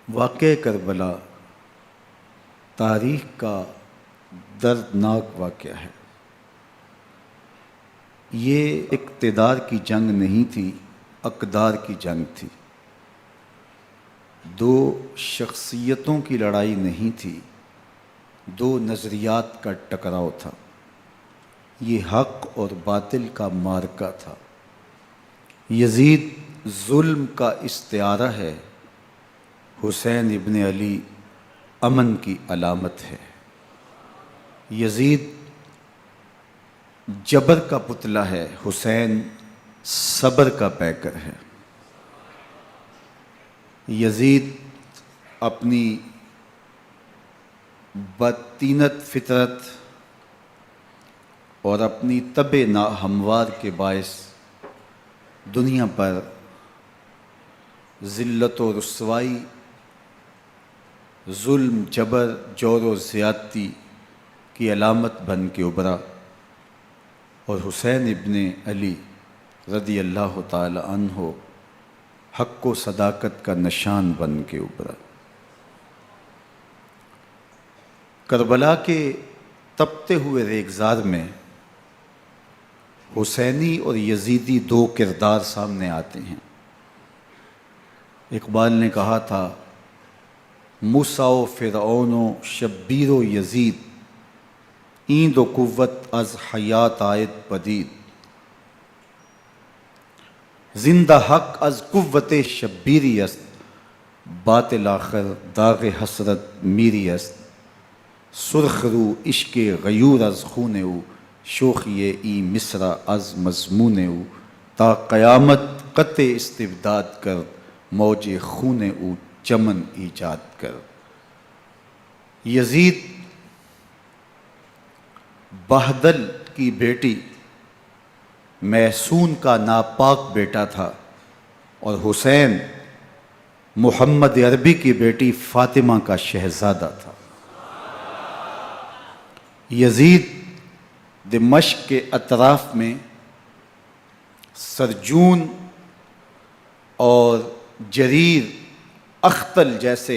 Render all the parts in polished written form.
واقعہ کربلا تاریخ کا دردناک واقعہ ہے۔ یہ اقتدار کی جنگ نہیں تھی، اقدار کی جنگ تھی۔ دو شخصیتوں کی لڑائی نہیں تھی، دو نظریات کا ٹکراؤ تھا۔ یہ حق اور باطل کا معرکہ تھا۔ یزید ظلم کا استعارہ ہے، حسین ابن علی امن کی علامت ہے۔ یزید جبر کا پتلہ ہے، حسین صبر کا پیکر ہے۔ یزید اپنی بدطینت فطرت اور اپنی طبع ناہموار کے باعث دنیا پر ذلت و رسوائی، ظلم، جبر، جور و زیادتی کی علامت بن کے ابھرا، اور حسین ابن علی رضی اللہ تعالی عنہ حق و صداقت کا نشان بن کے ابھرا۔ کربلا کے تپتے ہوئے ریگزار میں حسینی اور یزیدی دو کردار سامنے آتے ہیں۔ اقبال نے کہا تھا، موسیٰ و فرعون و شبیر و یزید، این دو قوت از حیات آید پدید، زندہ حق از قوت شبیری است، باطل آخر داغ حسرت میری است، سرخ رو عشق غیور از خون او، شوخی این مصرع از مضمون او، تا قیامت قطع استبداد کر، موج خون او چمن ایجاد کر۔ یزید بہدل کی بیٹی محسون کا ناپاک بیٹا تھا، اور حسین محمد عربی کی بیٹی فاطمہ کا شہزادہ تھا۔ یزید دمشق کے اطراف میں سرجون اور جریر اختل جیسے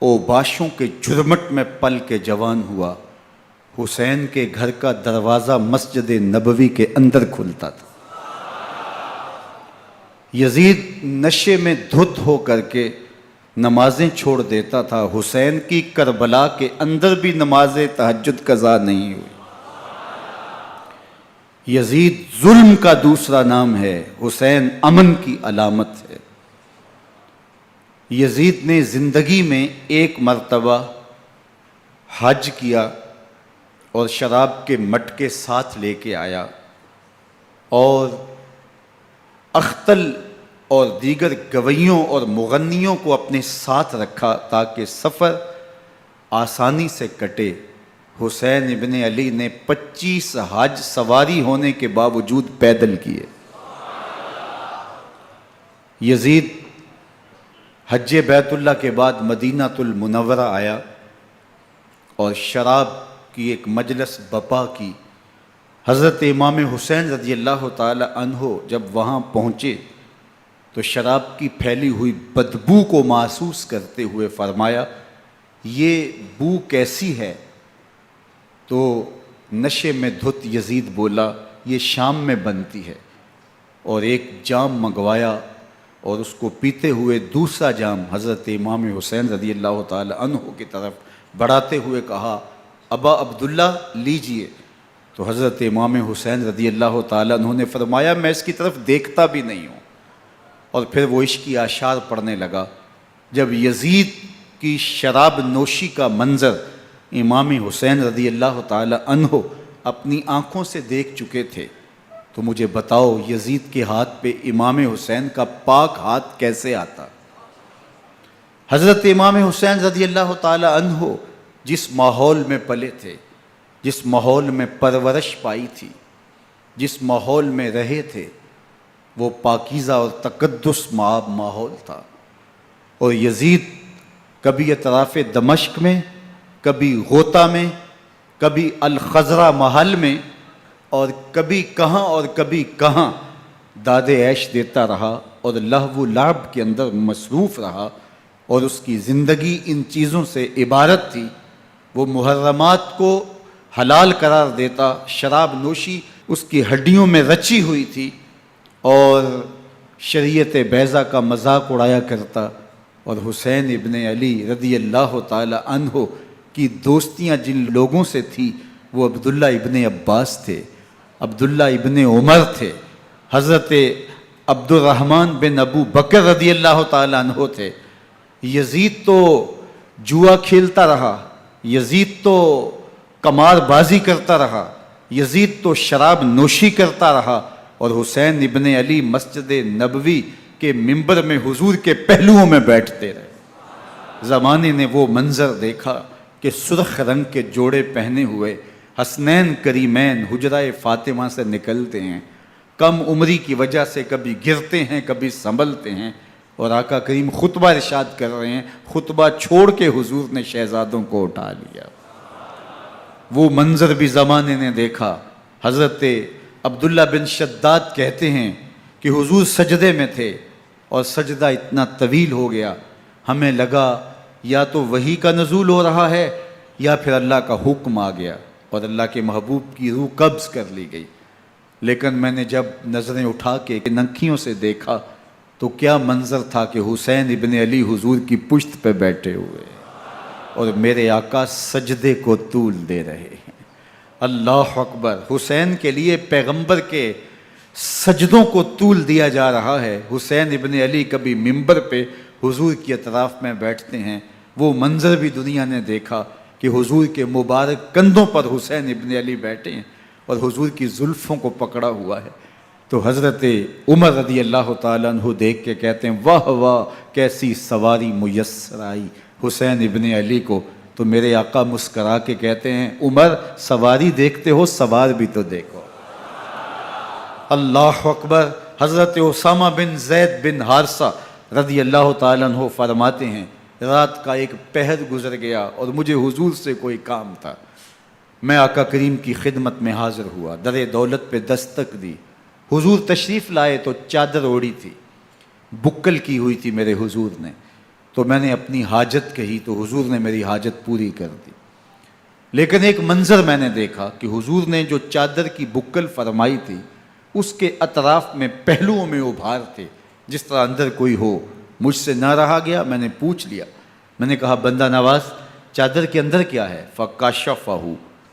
اوباشوں کے جرمٹ میں پل کے جوان ہوا۔ حسین کے گھر کا دروازہ مسجد نبوی کے اندر کھلتا تھا۔ یزید نشے میں دھت ہو کر کے نمازیں چھوڑ دیتا تھا۔ حسین کی کربلا کے اندر بھی نماز تہجد قضا نہیں ہوئی۔ یزید ظلم کا دوسرا نام ہے، حسین امن کی علامت ہے۔ یزید نے زندگی میں ایک مرتبہ حج کیا اور شراب کے مٹکے ساتھ لے کے آیا، اور اختل اور دیگر گویوں اور مغنیوں کو اپنے ساتھ رکھا تاکہ سفر آسانی سے کٹے۔ حسین ابن علی نے 25 حج سواری ہونے کے باوجود پیدل کیے۔ یزید حج بیت اللہ کے بعد مدینہ المنورہ آیا اور شراب کی ایک مجلس بپا کی۔ حضرت امام حسین رضی اللہ تعالی عنہ جب وہاں پہنچے تو شراب کی پھیلی ہوئی بدبو کو محسوس کرتے ہوئے فرمایا، یہ بو کیسی ہے؟ تو نشے میں دھت یزید بولا، یہ شام میں بنتی ہے، اور ایک جام منگوایا اور اس کو پیتے ہوئے دوسرا جام حضرت امام حسین رضی اللہ تعالی عنہ کی طرف بڑھاتے ہوئے کہا، ابا عبداللہ لیجئے۔ تو حضرت امام حسین رضی اللہ تعالی عنہ نے فرمایا، میں اس کی طرف دیکھتا بھی نہیں ہوں، اور پھر وہ عشقی اشعار پڑھنے لگا۔ جب یزید کی شراب نوشی کا منظر امام حسین رضی اللہ تعالی عنہ اپنی آنکھوں سے دیکھ چکے تھے تو مجھے بتاؤ، یزید کے ہاتھ پہ امام حسین کا پاک ہاتھ کیسے آتا؟ حضرت امام حسین رضی اللہ تعالی عنہ جس ماحول میں پلے تھے، جس ماحول میں پرورش پائی تھی، جس ماحول میں رہے تھے، وہ پاکیزہ اور تقدس مآب ماحول تھا۔ اور یزید کبھی اطراف دمشق میں، کبھی غوطہ میں، کبھی الخضرہ محل میں، اور کبھی کہاں داد عیش دیتا رہا اور لہو و لعب کے اندر مصروف رہا، اور اس کی زندگی ان چیزوں سے عبارت تھی۔ وہ محرمات کو حلال قرار دیتا، شراب نوشی اس کی ہڈیوں میں رچی ہوئی تھی، اور شریعت بیضا کا مذاق اڑایا کرتا۔ اور حسین ابن علی رضی اللہ تعالی عنہ کی دوستیاں جن لوگوں سے تھی وہ عبداللہ ابن عباس تھے، عبداللہ ابن عمر تھے، حضرت عبد الرحمن بن ابو بکر رضی اللہ تعالی عنہ تھے۔ یزید تو جوا کھیلتا رہا، یزید تو قمار بازی کرتا رہا، یزید تو شراب نوشی کرتا رہا، اور حسین ابن علی مسجد نبوی کے ممبر میں حضور کے پہلوؤں میں بیٹھتے رہے۔ زمانے نے وہ منظر دیکھا کہ سرخ رنگ کے جوڑے پہنے ہوئے حسنین کریمین حجرہ فاطمہ سے نکلتے ہیں، کم عمری کی وجہ سے کبھی گرتے ہیں کبھی سنبھلتے ہیں، اور آقا کریم خطبہ ارشاد کر رہے ہیں، خطبہ چھوڑ کے حضور نے شہزادوں کو اٹھا لیا۔ وہ منظر بھی زمانے نے دیکھا۔ حضرت عبداللہ بن شداد کہتے ہیں کہ حضور سجدے میں تھے اور سجدہ اتنا طویل ہو گیا، ہمیں لگا یا تو وحی کا نزول ہو رہا ہے یا پھر اللہ کا حکم آ گیا اور اللہ کے محبوب کی روح قبض کر لی گئی۔ لیکن میں نے جب نظریں اٹھا کے ننکیوں سے دیکھا تو کیا منظر تھا کہ حسین ابن علی حضور کی پشت پہ بیٹھے ہوئے اور میرے آقا سجدے کو طول دے رہے ہیں۔ اللہ اکبر! حسین کے لیے پیغمبر کے سجدوں کو طول دیا جا رہا ہے۔ حسین ابن علی کبھی ممبر پہ حضور کی اطراف میں بیٹھتے ہیں، وہ منظر بھی دنیا نے دیکھا کہ حضور کے مبارک کندھوں پر حسین ابن علی بیٹھے ہیں اور حضور کی زلفوں کو پکڑا ہوا ہے۔ تو حضرت عمر رضی اللہ تعالیٰ عنہ دیکھ کے کہتے ہیں واہ واہ کیسی سواری میسر آئی حسین ابن علی کو۔ تو میرے آقا مسکرا کے کہتے ہیں عمر سواری دیکھتے ہو سوار بھی تو دیکھو۔ اللہ اکبر! حضرت اسامہ بن زید بن حارثہ رضی اللہ تعالیٰ عنہ فرماتے ہیں رات کا ایک پہر گزر گیا اور مجھے حضور سے کوئی کام تھا، میں آقا کریم کی خدمت میں حاضر ہوا، در دولت پہ دستک دی، حضور تشریف لائے تو چادر اوڑی تھی، بکل کی ہوئی تھی میرے حضور نے، تو میں نے اپنی حاجت کہی تو حضور نے میری حاجت پوری کر دی۔ لیکن ایک منظر میں نے دیکھا کہ حضور نے جو چادر کی بکل فرمائی تھی اس کے اطراف میں پہلوؤں میں ابھار تھے جس طرح اندر کوئی ہو۔ مجھ سے نہ رہا گیا، میں نے پوچھ لیا، میں نے کہا بندہ نواز چادر کے اندر کیا ہے؟ فکاشفہ،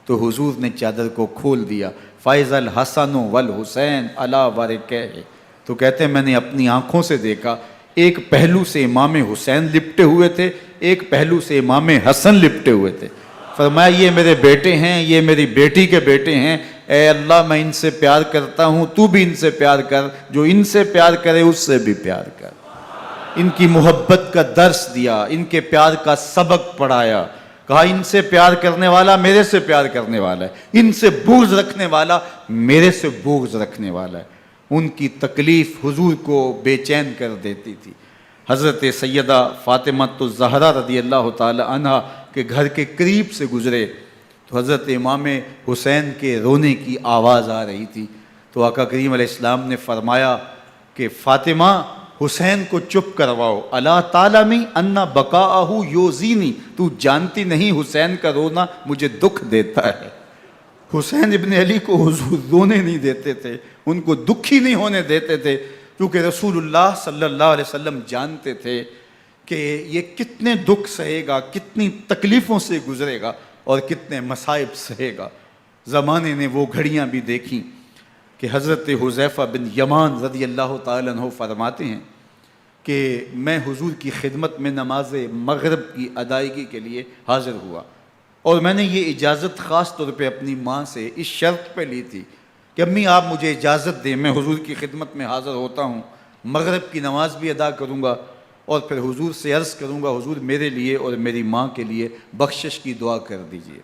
تو حضور نے چادر کو کھول دیا، فائز الحسن والحسین علی ورکہ، تو کہتے ہیں میں نے اپنی آنکھوں سے دیکھا ایک پہلو سے امام حسین لپٹے ہوئے تھے، ایک پہلو سے امام حسن لپٹے ہوئے تھے۔ فرمایا یہ میرے بیٹے ہیں، یہ میری بیٹی کے بیٹے ہیں، اے اللہ میں ان سے پیار کرتا ہوں، تو بھی ان سے پیار کر، جو ان سے پیار کرے اس سے بھی پیار کر۔ ان کی محبت کا درس دیا، ان کے پیار کا سبق پڑھایا، کہا ان سے پیار کرنے والا میرے سے پیار کرنے والا ہے، ان سے بغض رکھنے والا میرے سے بغض رکھنے والا ہے۔ ان کی تکلیف حضور کو بے چین کر دیتی تھی۔ حضرت سیدہ فاطمہ الزہرا رضی اللہ تعالی عنہ کے گھر کے قریب سے گزرے تو حضرت امام حسین کے رونے کی آواز آ رہی تھی، تو آقا کریم علیہ السلام نے فرمایا کہ فاطمہ حسین کو چپ کرواؤ، الا تعلمی ان بقاءہ یوزینی، تو جانتی نہیں حسین کا رونا مجھے دکھ دیتا ہے۔ حسین ابن علی کو حضور رونے نہیں دیتے تھے، ان کو دکھی نہیں ہونے دیتے تھے، کیونکہ رسول اللہ صلی اللہ علیہ وسلم جانتے تھے کہ یہ کتنے دکھ سہے گا، کتنی تکلیفوں سے گزرے گا اور کتنے مصائب سہے گا۔ زمانے نے وہ گھڑیاں بھی دیکھیں کہ حضرت حذیفہ بن یمان رضی اللہ تعالیٰ عنہ فرماتے ہیں کہ میں حضور کی خدمت میں نماز مغرب کی ادائیگی کے لیے حاضر ہوا، اور میں نے یہ اجازت خاص طور پہ اپنی ماں سے اس شرط پہ لی تھی کہ امی آپ مجھے اجازت دیں، میں حضور کی خدمت میں حاضر ہوتا ہوں، مغرب کی نماز بھی ادا کروں گا اور پھر حضور سے عرض کروں گا حضور میرے لیے اور میری ماں کے لیے بخشش کی دعا کر دیجئے۔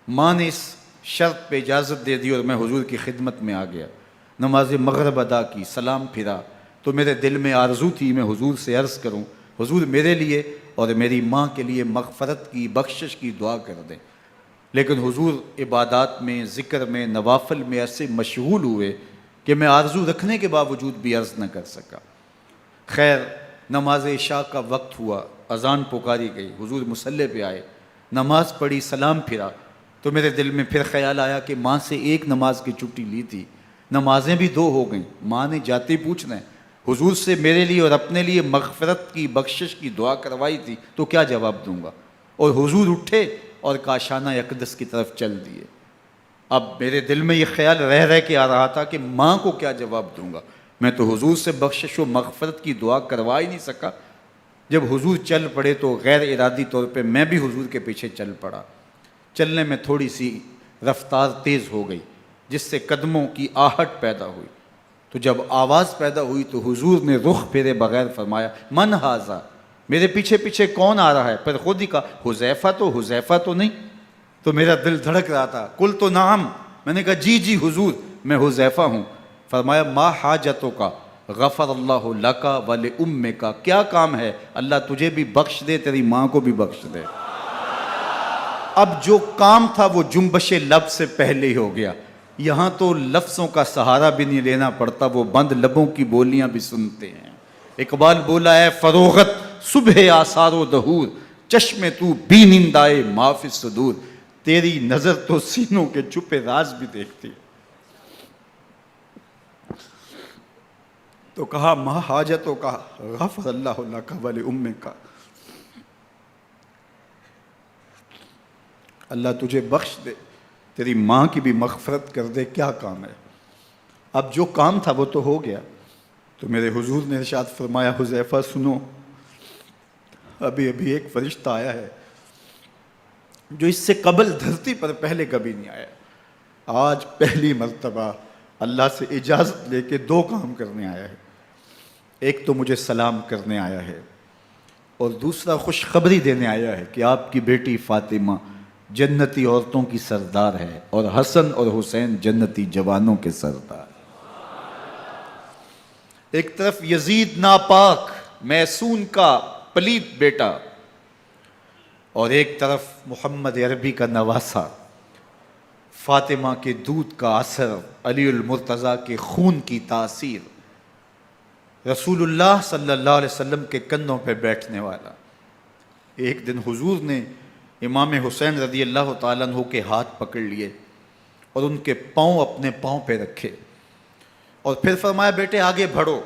ماں نے اس شرط پہ اجازت دے دی اور میں حضور کی خدمت میں آ گیا، نماز مغرب ادا کی، سلام پھرا تو میرے دل میں آرزو تھی میں حضور سے عرض کروں حضور میرے لیے اور میری ماں کے لیے مغفرت کی بخشش کی دعا کر دیں، لیکن حضور عبادات میں ذکر میں نوافل میں ایسے مشغول ہوئے کہ میں آرزو رکھنے کے باوجود بھی عرض نہ کر سکا۔ خیر نماز عشاء کا وقت ہوا، اذان پکاری گئی، حضور مصلی پہ آئے، نماز پڑھی، سلام پھرا، تو میرے دل میں پھر خیال آیا کہ ماں سے ایک نماز کی چھٹی لی تھی، نمازیں بھی 2 ہو گئیں، ماں نے جاتے ہی پوچھنا ہے، حضور سے میرے لیے اور اپنے لیے مغفرت کی، بخشش کی دعا کروائی تھی، تو کیا جواب دوں گا؟ اور حضور اٹھے اور کاشانہ اقدس کی طرف چل دیے۔ اب میرے دل میں یہ خیال رہ کے آ رہا تھا کہ ماں کو کیا جواب دوں گا؟ میں تو حضور سے بخشش و مغفرت کی دعا کروا ہی نہیں سکا۔ جب حضور چل پڑے تو غیر ارادی طور پہ میں بھی حضور کے پیچھے چل پڑا۔ چلنے میں تھوڑی سی رفتار تیز ہو گئی، جس سے قدموں کی آہٹ پیدا ہوئی۔ تو جب آواز پیدا ہوئی تو حضور نے رخ پھیرے بغیر فرمایا، من ھذا، میرے پیچھے پیچھے کون آ رہا ہے؟ پھر خود ہی کہا، حذیفہ تو نہیں؟ تو میرا دل دھڑک رہا تھا، قلت نعم، میں نے کہا جی حضور، میں حذیفہ ہوں۔ فرمایا، ما حاجتک، غفر اللہ لک ولامک، کیا کام ہے؟ اللہ تجھے بھی بخش دے، تیری ماں کو بھی بخش دے۔ اب جو کام تھا وہ جنبش لب سے پہلے ہی ہو گیا، یہاں تو لفظوں کا سہارا بھی نہیں لینا پڑتا، وہ بند لبوں کی بولیاں بھی سنتے ہیں۔ اقبال بولا ہے، فروغت صبح آثار و دہور، چشم تو بی نندائے ما فی الصدور، تیری نظر تو سینوں کے چھپے راز بھی دیکھتی۔ تو کہا، ما حاجتوں کا، غفر اللہ لک ولامک، اللہ تجھے بخش دے، تیری ماں کی بھی مغفرت کر دے، کیا کام ہے؟ اب جو کام تھا وہ تو ہو گیا۔ تو میرے حضور نے ارشاد فرمایا، حذیفہ سنو، ابھی ایک فرشتہ آیا ہے جو اس سے قبل دھرتی پر پہلے کبھی نہیں آیا، آج پہلی مرتبہ اللہ سے اجازت لے کے 2 کام کرنے آیا ہے۔ ایک تو مجھے سلام کرنے آیا ہے، اور دوسرا خوشخبری دینے آیا ہے کہ آپ کی بیٹی فاطمہ جنتی عورتوں کی سردار ہے، اور حسن اور حسین جنتی جوانوں کے سردار۔ ایک طرف یزید ناپاک میسون کا پلیت بیٹا، اور ایک طرف محمد عربی کا نواسا، فاطمہ کے دودھ کا اثر، علی المرتضیٰ کے خون کی تاثیر، رسول اللہ صلی اللہ علیہ وسلم کے کندھوں پہ بیٹھنے والا۔ ایک دن حضور نے امام حسین رضی اللہ تعالیٰ عنہ کے ہاتھ پکڑ لیے اور ان کے پاؤں اپنے پاؤں پہ رکھے، اور پھر فرمایا، بیٹے آگے بڑھو،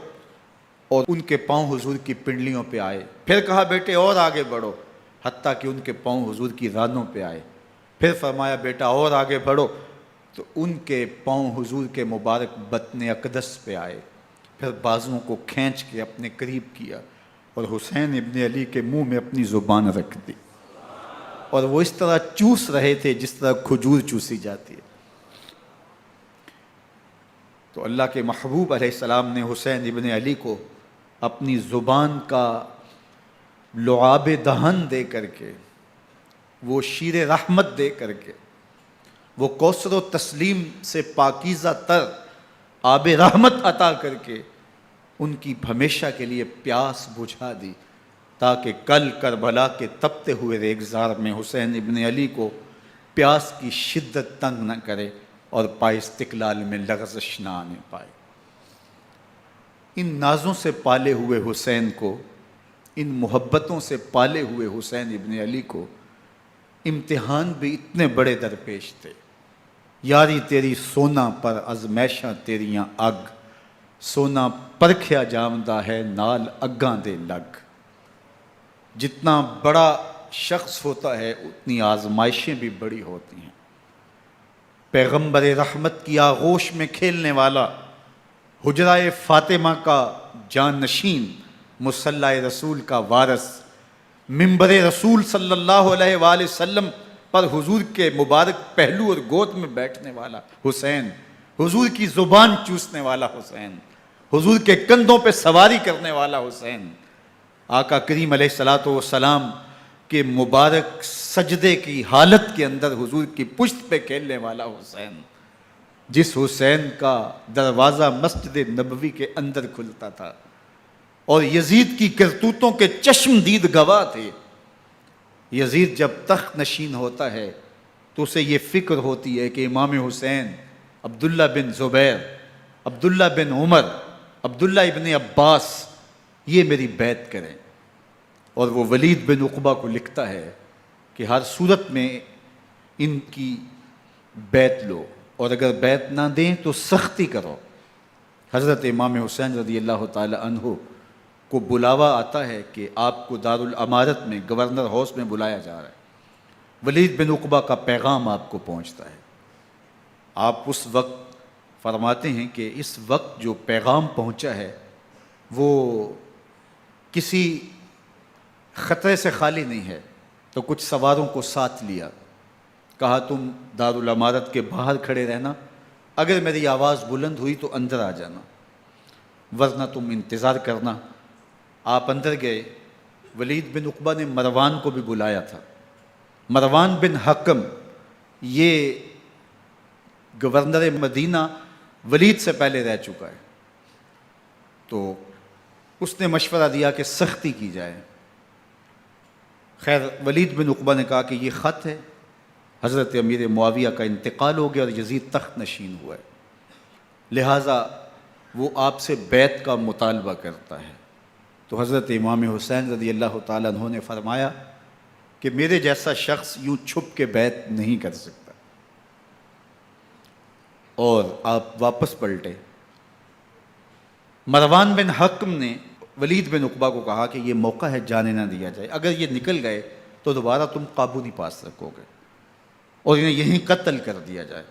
اور ان کے پاؤں حضور کی پنڈلیوں پہ آئے۔ پھر کہا، بیٹے اور آگے بڑھو، حتیٰ کہ ان کے پاؤں حضور کی رانوں پہ آئے۔ پھر فرمایا، بیٹا اور آگے بڑھو، تو ان کے پاؤں حضور کے مبارک بطن اقدس پہ آئے۔ پھر بازوؤں کو کھینچ کے اپنے قریب کیا، اور حسین ابن علی کے منہ میں اپنی زبان رکھ دی، اور وہ اس طرح چوس رہے تھے جس طرح کھجور چوسی جاتی ہے۔ تو اللہ کے محبوب علیہ السلام نے حسین ابن علی کو اپنی زبان کا لعاب دہن دے کر کے، وہ شیر رحمت دے کر کے، وہ کوثر و تسلیم سے پاکیزہ تر آب رحمت عطا کر کے ان کی ہمیشہ کے لیے پیاس بجھا دی، تاکہ کل کربلا کے تپتے ہوئے ریگزار میں حسین ابن علی کو پیاس کی شدت تنگ نہ کرے اور پائے استقلال میں لغزش نہ آنے پائے۔ ان نازوں سے پالے ہوئے حسین کو، ان محبتوں سے پالے ہوئے حسین ابن علی کو امتحان بھی اتنے بڑے درپیش تھے۔ یاری تیری سونا پر ازمیشاں تیریاں اگ، سونا پرکھیا جامدہ ہے نال اگاں دے لگ۔ جتنا بڑا شخص ہوتا ہے اتنی آزمائشیں بھی بڑی ہوتی ہیں۔ پیغمبر رحمت کی آغوش میں کھیلنے والا، حجرہ فاطمہ کا جانشین، مصلی رسول کا وارث، منبر رسول صلی اللہ علیہ وآلہ وسلم پر حضور کے مبارک پہلو اور گود میں بیٹھنے والا حسین، حضور کی زبان چوسنے والا حسین، حضور کے کندھوں پہ سواری کرنے والا حسین، آقا کریم علیہ الصلوۃ والسلام کے مبارک سجدے کی حالت کے اندر حضور کی پشت پہ کھیلنے والا حسین، جس حسین کا دروازہ مسجد نبوی کے اندر کھلتا تھا اور یزید کی کرتوتوں کے چشم دید گواہ تھے۔ یزید جب تخت نشین ہوتا ہے تو اسے یہ فکر ہوتی ہے کہ امام حسین، عبداللہ بن زبیر، عبداللہ بن عمر، عبداللہ ابن عباس یہ میری بیعت کریں. اور وہ ولید بن عقبہ کو لکھتا ہے کہ ہر صورت میں ان کی بیعت لو، اور اگر بیعت نہ دیں تو سختی کرو. حضرت امام حسین رضی اللہ تعالی عنہ کو بلاوا آتا ہے کہ آپ کو دارالامارت میں گورنر ہاؤس میں بلایا جا رہا ہے. ولید بن عقبہ کا پیغام آپ کو پہنچتا ہے. آپ اس وقت فرماتے ہیں کہ اس وقت جو پیغام پہنچا ہے وہ کسی خطرے سے خالی نہیں ہے. تو کچھ سواروں کو ساتھ لیا، کہا تم دارالامارت کے باہر کھڑے رہنا، اگر میری آواز بلند ہوئی تو اندر آ جانا، ورنہ تم انتظار کرنا. آپ اندر گئے. ولید بن عقبہ نے مروان کو بھی بلایا تھا. مروان بن حکم یہ گورنر مدینہ ولید سے پہلے رہ چکا ہے، تو اس نے مشورہ دیا کہ سختی کی جائے. خیر ولید بن عقبہ نے کہا کہ یہ خط ہے، حضرت امیر معاویہ کا انتقال ہو گیا اور یزید تخت نشین ہوا ہے، لہٰذا وہ آپ سے بیعت کا مطالبہ کرتا ہے. تو حضرت امام حسین رضی اللہ تعالیٰ عنہ نے فرمایا کہ میرے جیسا شخص یوں چھپ کے بیعت نہیں کر سکتا. اور آپ واپس پلٹے. مروان بن حکم نے ولید بن عقبہ کو کہا کہ یہ موقع ہے جانے نہ دیا جائے، اگر یہ نکل گئے تو دوبارہ تم قابو نہیں پا سکو گے، اور انہیں یہیں قتل کر دیا جائے.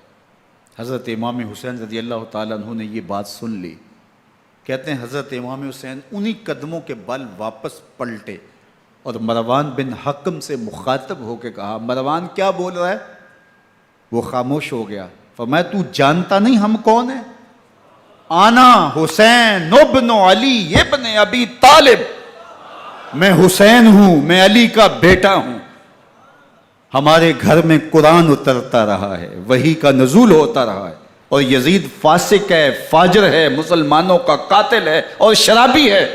حضرت امام حسین رضی اللہ تعالیٰ عنہ نے یہ بات سن لی. کہتے ہیں حضرت امام حسین انہی قدموں کے بل واپس پلٹے اور مروان بن حکم سے مخاطب ہو کے کہا، مروان کیا بول رہا ہے؟ وہ خاموش ہو گیا. فرمایا تو جانتا نہیں ہم کون ہیں؟ آنا حسین ابن علی ابن ابی طالب، میں حسین ہوں، میں علی کا بیٹا ہوں. ہمارے گھر میں قرآن اترتا رہا ہے، وحی کا نزول ہوتا رہا ہے، اور یزید فاسق ہے، فاجر ہے، مسلمانوں کا قاتل ہے اور شرابی ہے.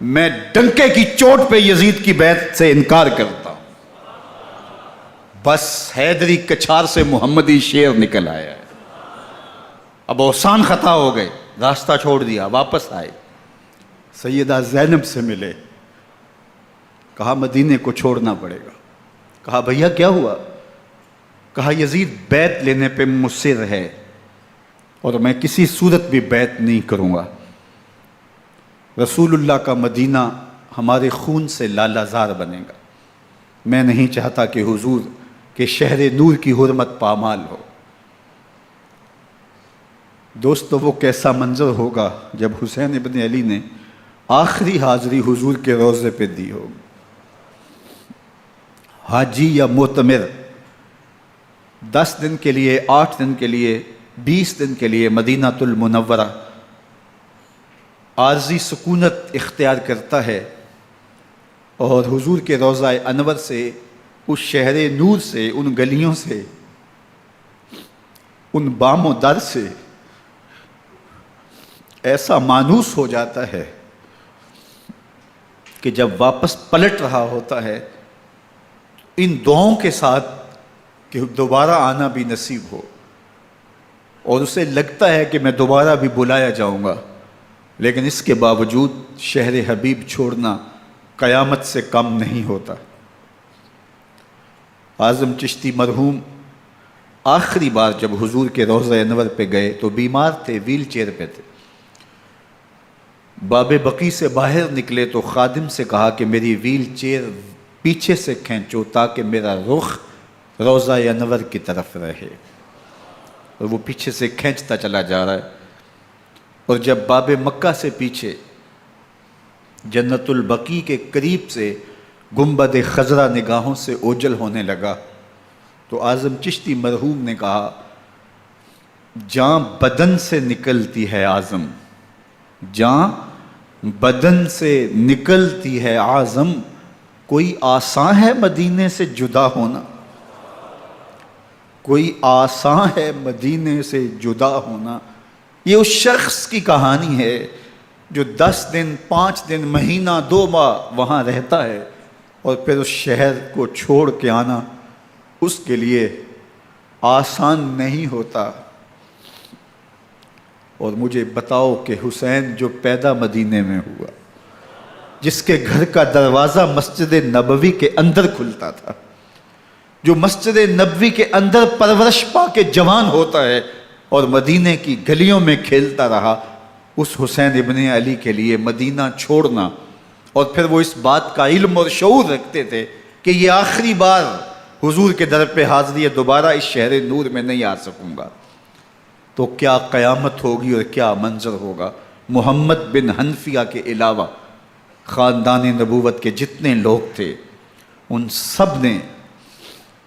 میں ڈنکے کی چوٹ پہ یزید کی بیعت سے انکار کرتا ہوں. بس حیدری کچھار سے محمدی شیر نکل آیا ہے. اب اوسان خطا ہو گئے، راستہ چھوڑ دیا، واپس آئے. سیدہ زینب سے ملے، کہا مدینے کو چھوڑنا پڑے گا. کہا بھیا کیا ہوا؟ کہا یزید بیعت لینے پہ مصر ہے اور میں کسی صورت بھی بیعت نہیں کروں گا. رسول اللہ کا مدینہ ہمارے خون سے لالہ زار بنے گا. میں نہیں چاہتا کہ حضور کے شہر نور کی حرمت پامال ہو. دوستو وہ کیسا منظر ہوگا جب حسین ابن علی نے آخری حاضری حضور کے روضے پہ دی ہوگی. حاجی یا معتمر 10 دن کے لیے، 8 دن کے لیے، 20 دن کے لیے مدینہ المنورہ عارضی سکونت اختیار کرتا ہے، اور حضور کے روضہ انور سے، اس شہر نور سے، ان گلیوں سے، ان بام و در سے ایسا مانوس ہو جاتا ہے کہ جب واپس پلٹ رہا ہوتا ہے ان دعاؤں کے ساتھ کہ دوبارہ آنا بھی نصیب ہو، اور اسے لگتا ہے کہ میں دوبارہ بھی بلایا جاؤں گا، لیکن اس کے باوجود شہر حبیب چھوڑنا قیامت سے کم نہیں ہوتا. اعظم چشتی مرحوم آخری بار جب حضور کے روضہ انور پہ گئے تو بیمار تھے، ویل چیئر پہ تھے. باب بقی سے باہر نکلے تو خادم سے کہا کہ میری ویل چیئر پیچھے سے کھینچو تاکہ میرا رخ روضہ انور کی طرف رہے. اور وہ پیچھے سے کھینچتا چلا جا رہا ہے، اور جب باب مکہ سے پیچھے جنت البقیع کے قریب سے گنبد خضرا نگاہوں سے اوجل ہونے لگا تو اعظم چشتی مرحوم نے کہا، جان بدن سے نکلتی ہے اعظم، جان بدن سے نکلتی ہے اعظم، کوئی آسان ہے مدینے سے جدا ہونا، کوئی آسان ہے مدینے سے جدا ہونا. یہ اس شخص کی کہانی ہے جو 10 دن، 5 دن، مہینہ، 2 ماہ وہاں رہتا ہے اور پھر اس شہر کو چھوڑ کے آنا اس کے لیے آسان نہیں ہوتا. اور مجھے بتاؤ کہ حسین جو پیدا مدینے میں ہوا، جس کے گھر کا دروازہ مسجد نبوی کے اندر کھلتا تھا، جو مسجد نبوی کے اندر پرورش پا کے جوان ہوتا ہے اور مدینے کی گلیوں میں کھیلتا رہا، اس حسین ابن علی کے لیے مدینہ چھوڑنا، اور پھر وہ اس بات کا علم اور شعور رکھتے تھے کہ یہ آخری بار حضور کے در پہ حاضری ہے، دوبارہ اس شہر نور میں نہیں آ سکوں گا، تو کیا قیامت ہوگی اور کیا منظر ہوگا۔ محمد بن حنفیہ کے علاوہ خاندان نبوت کے جتنے لوگ تھے ان سب نے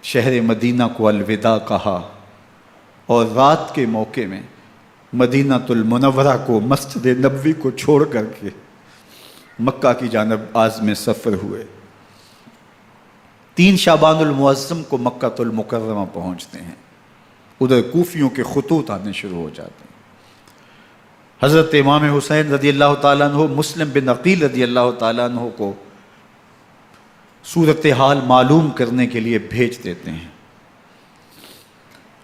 شہر مدینہ کو الوداع کہا، اور رات کے موقع میں مدینہ المنورہ کو، مسجد نبوی کو چھوڑ کر کے مکہ کی جانب عازم سفر ہوئے۔ 3 شعبان المعظم کو مکہ المکرمہ پہنچتے ہیں، ادھر کوفیوں کے خطوط آنے شروع ہو جاتے ہیں۔ حضرت امام حسین رضی اللہ تعالیٰ عنہ مسلم بن عقیل رضی اللہ تعالیٰ عنہ کو صورتحال معلوم کرنے کے لیے بھیج دیتے ہیں۔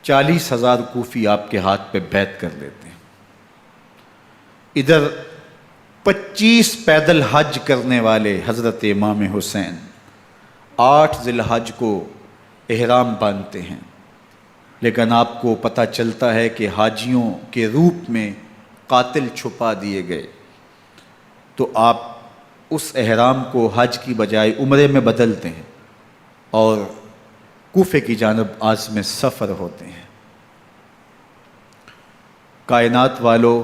40,000 کوفی آپ کے ہاتھ پہ بیعت کر لیتے ہیں۔ ادھر 25 پیدل حج کرنے والے حضرت امام حسین 8 ذی الحج کو احرام باندھتے ہیں، لیکن آپ کو پتہ چلتا ہے کہ حاجیوں کے روپ میں قاتل چھپا دیے گئے، تو آپ اس احرام کو حج کی بجائے عمرے میں بدلتے ہیں اور کوفے کی جانب عازم سفر ہوتے ہیں۔ کائنات والو،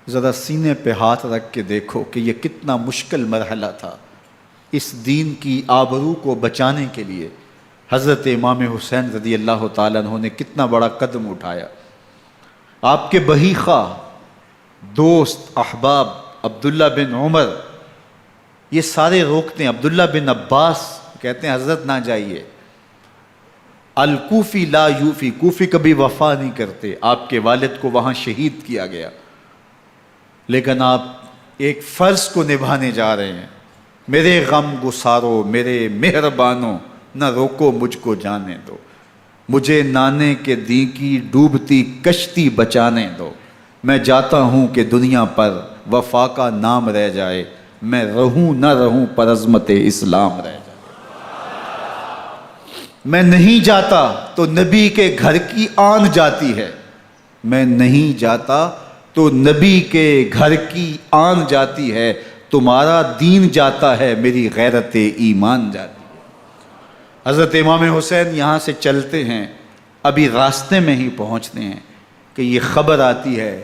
ذرا سینے پہ ہاتھ رکھ کے دیکھو کہ یہ کتنا مشکل مرحلہ تھا۔ اس دین کی آبرو کو بچانے کے لیے حضرت امام حسین رضی اللہ تعالیٰ عنہ نے کتنا بڑا قدم اٹھایا۔ آپ کے بہی خواہ، دوست، احباب عبداللہ بن عمر یہ سارے روکتے ہیں۔ عبداللہ بن عباس کہتے ہیں حضرت نہ جائیے، الکوفی لا یوفی، کوفی کبھی وفا نہیں کرتے، آپ کے والد کو وہاں شہید کیا گیا، لیکن آپ ایک فرض کو نبھانے جا رہے ہیں۔ میرے غم گسارو، میرے مہربانوں، نہ روکو مجھ کو جانے دو، مجھے نانے کے دی کی ڈوبتی کشتی بچانے دو، میں جاتا ہوں کہ دنیا پر وفا کا نام رہ جائے، میں رہوں نہ رہوں پر عظمت اسلام رہ جائے۔ میں نہیں جاتا تو نبی کے گھر کی آن جاتی ہے، میں نہیں جاتا تو نبی کے گھر کی آن جاتی ہے، تمہارا دین جاتا ہے، میری غیرت ایمان جاتی ہے۔ حضرت امام حسین یہاں سے چلتے ہیں، ابھی راستے میں ہی پہنچتے ہیں کہ یہ خبر آتی ہے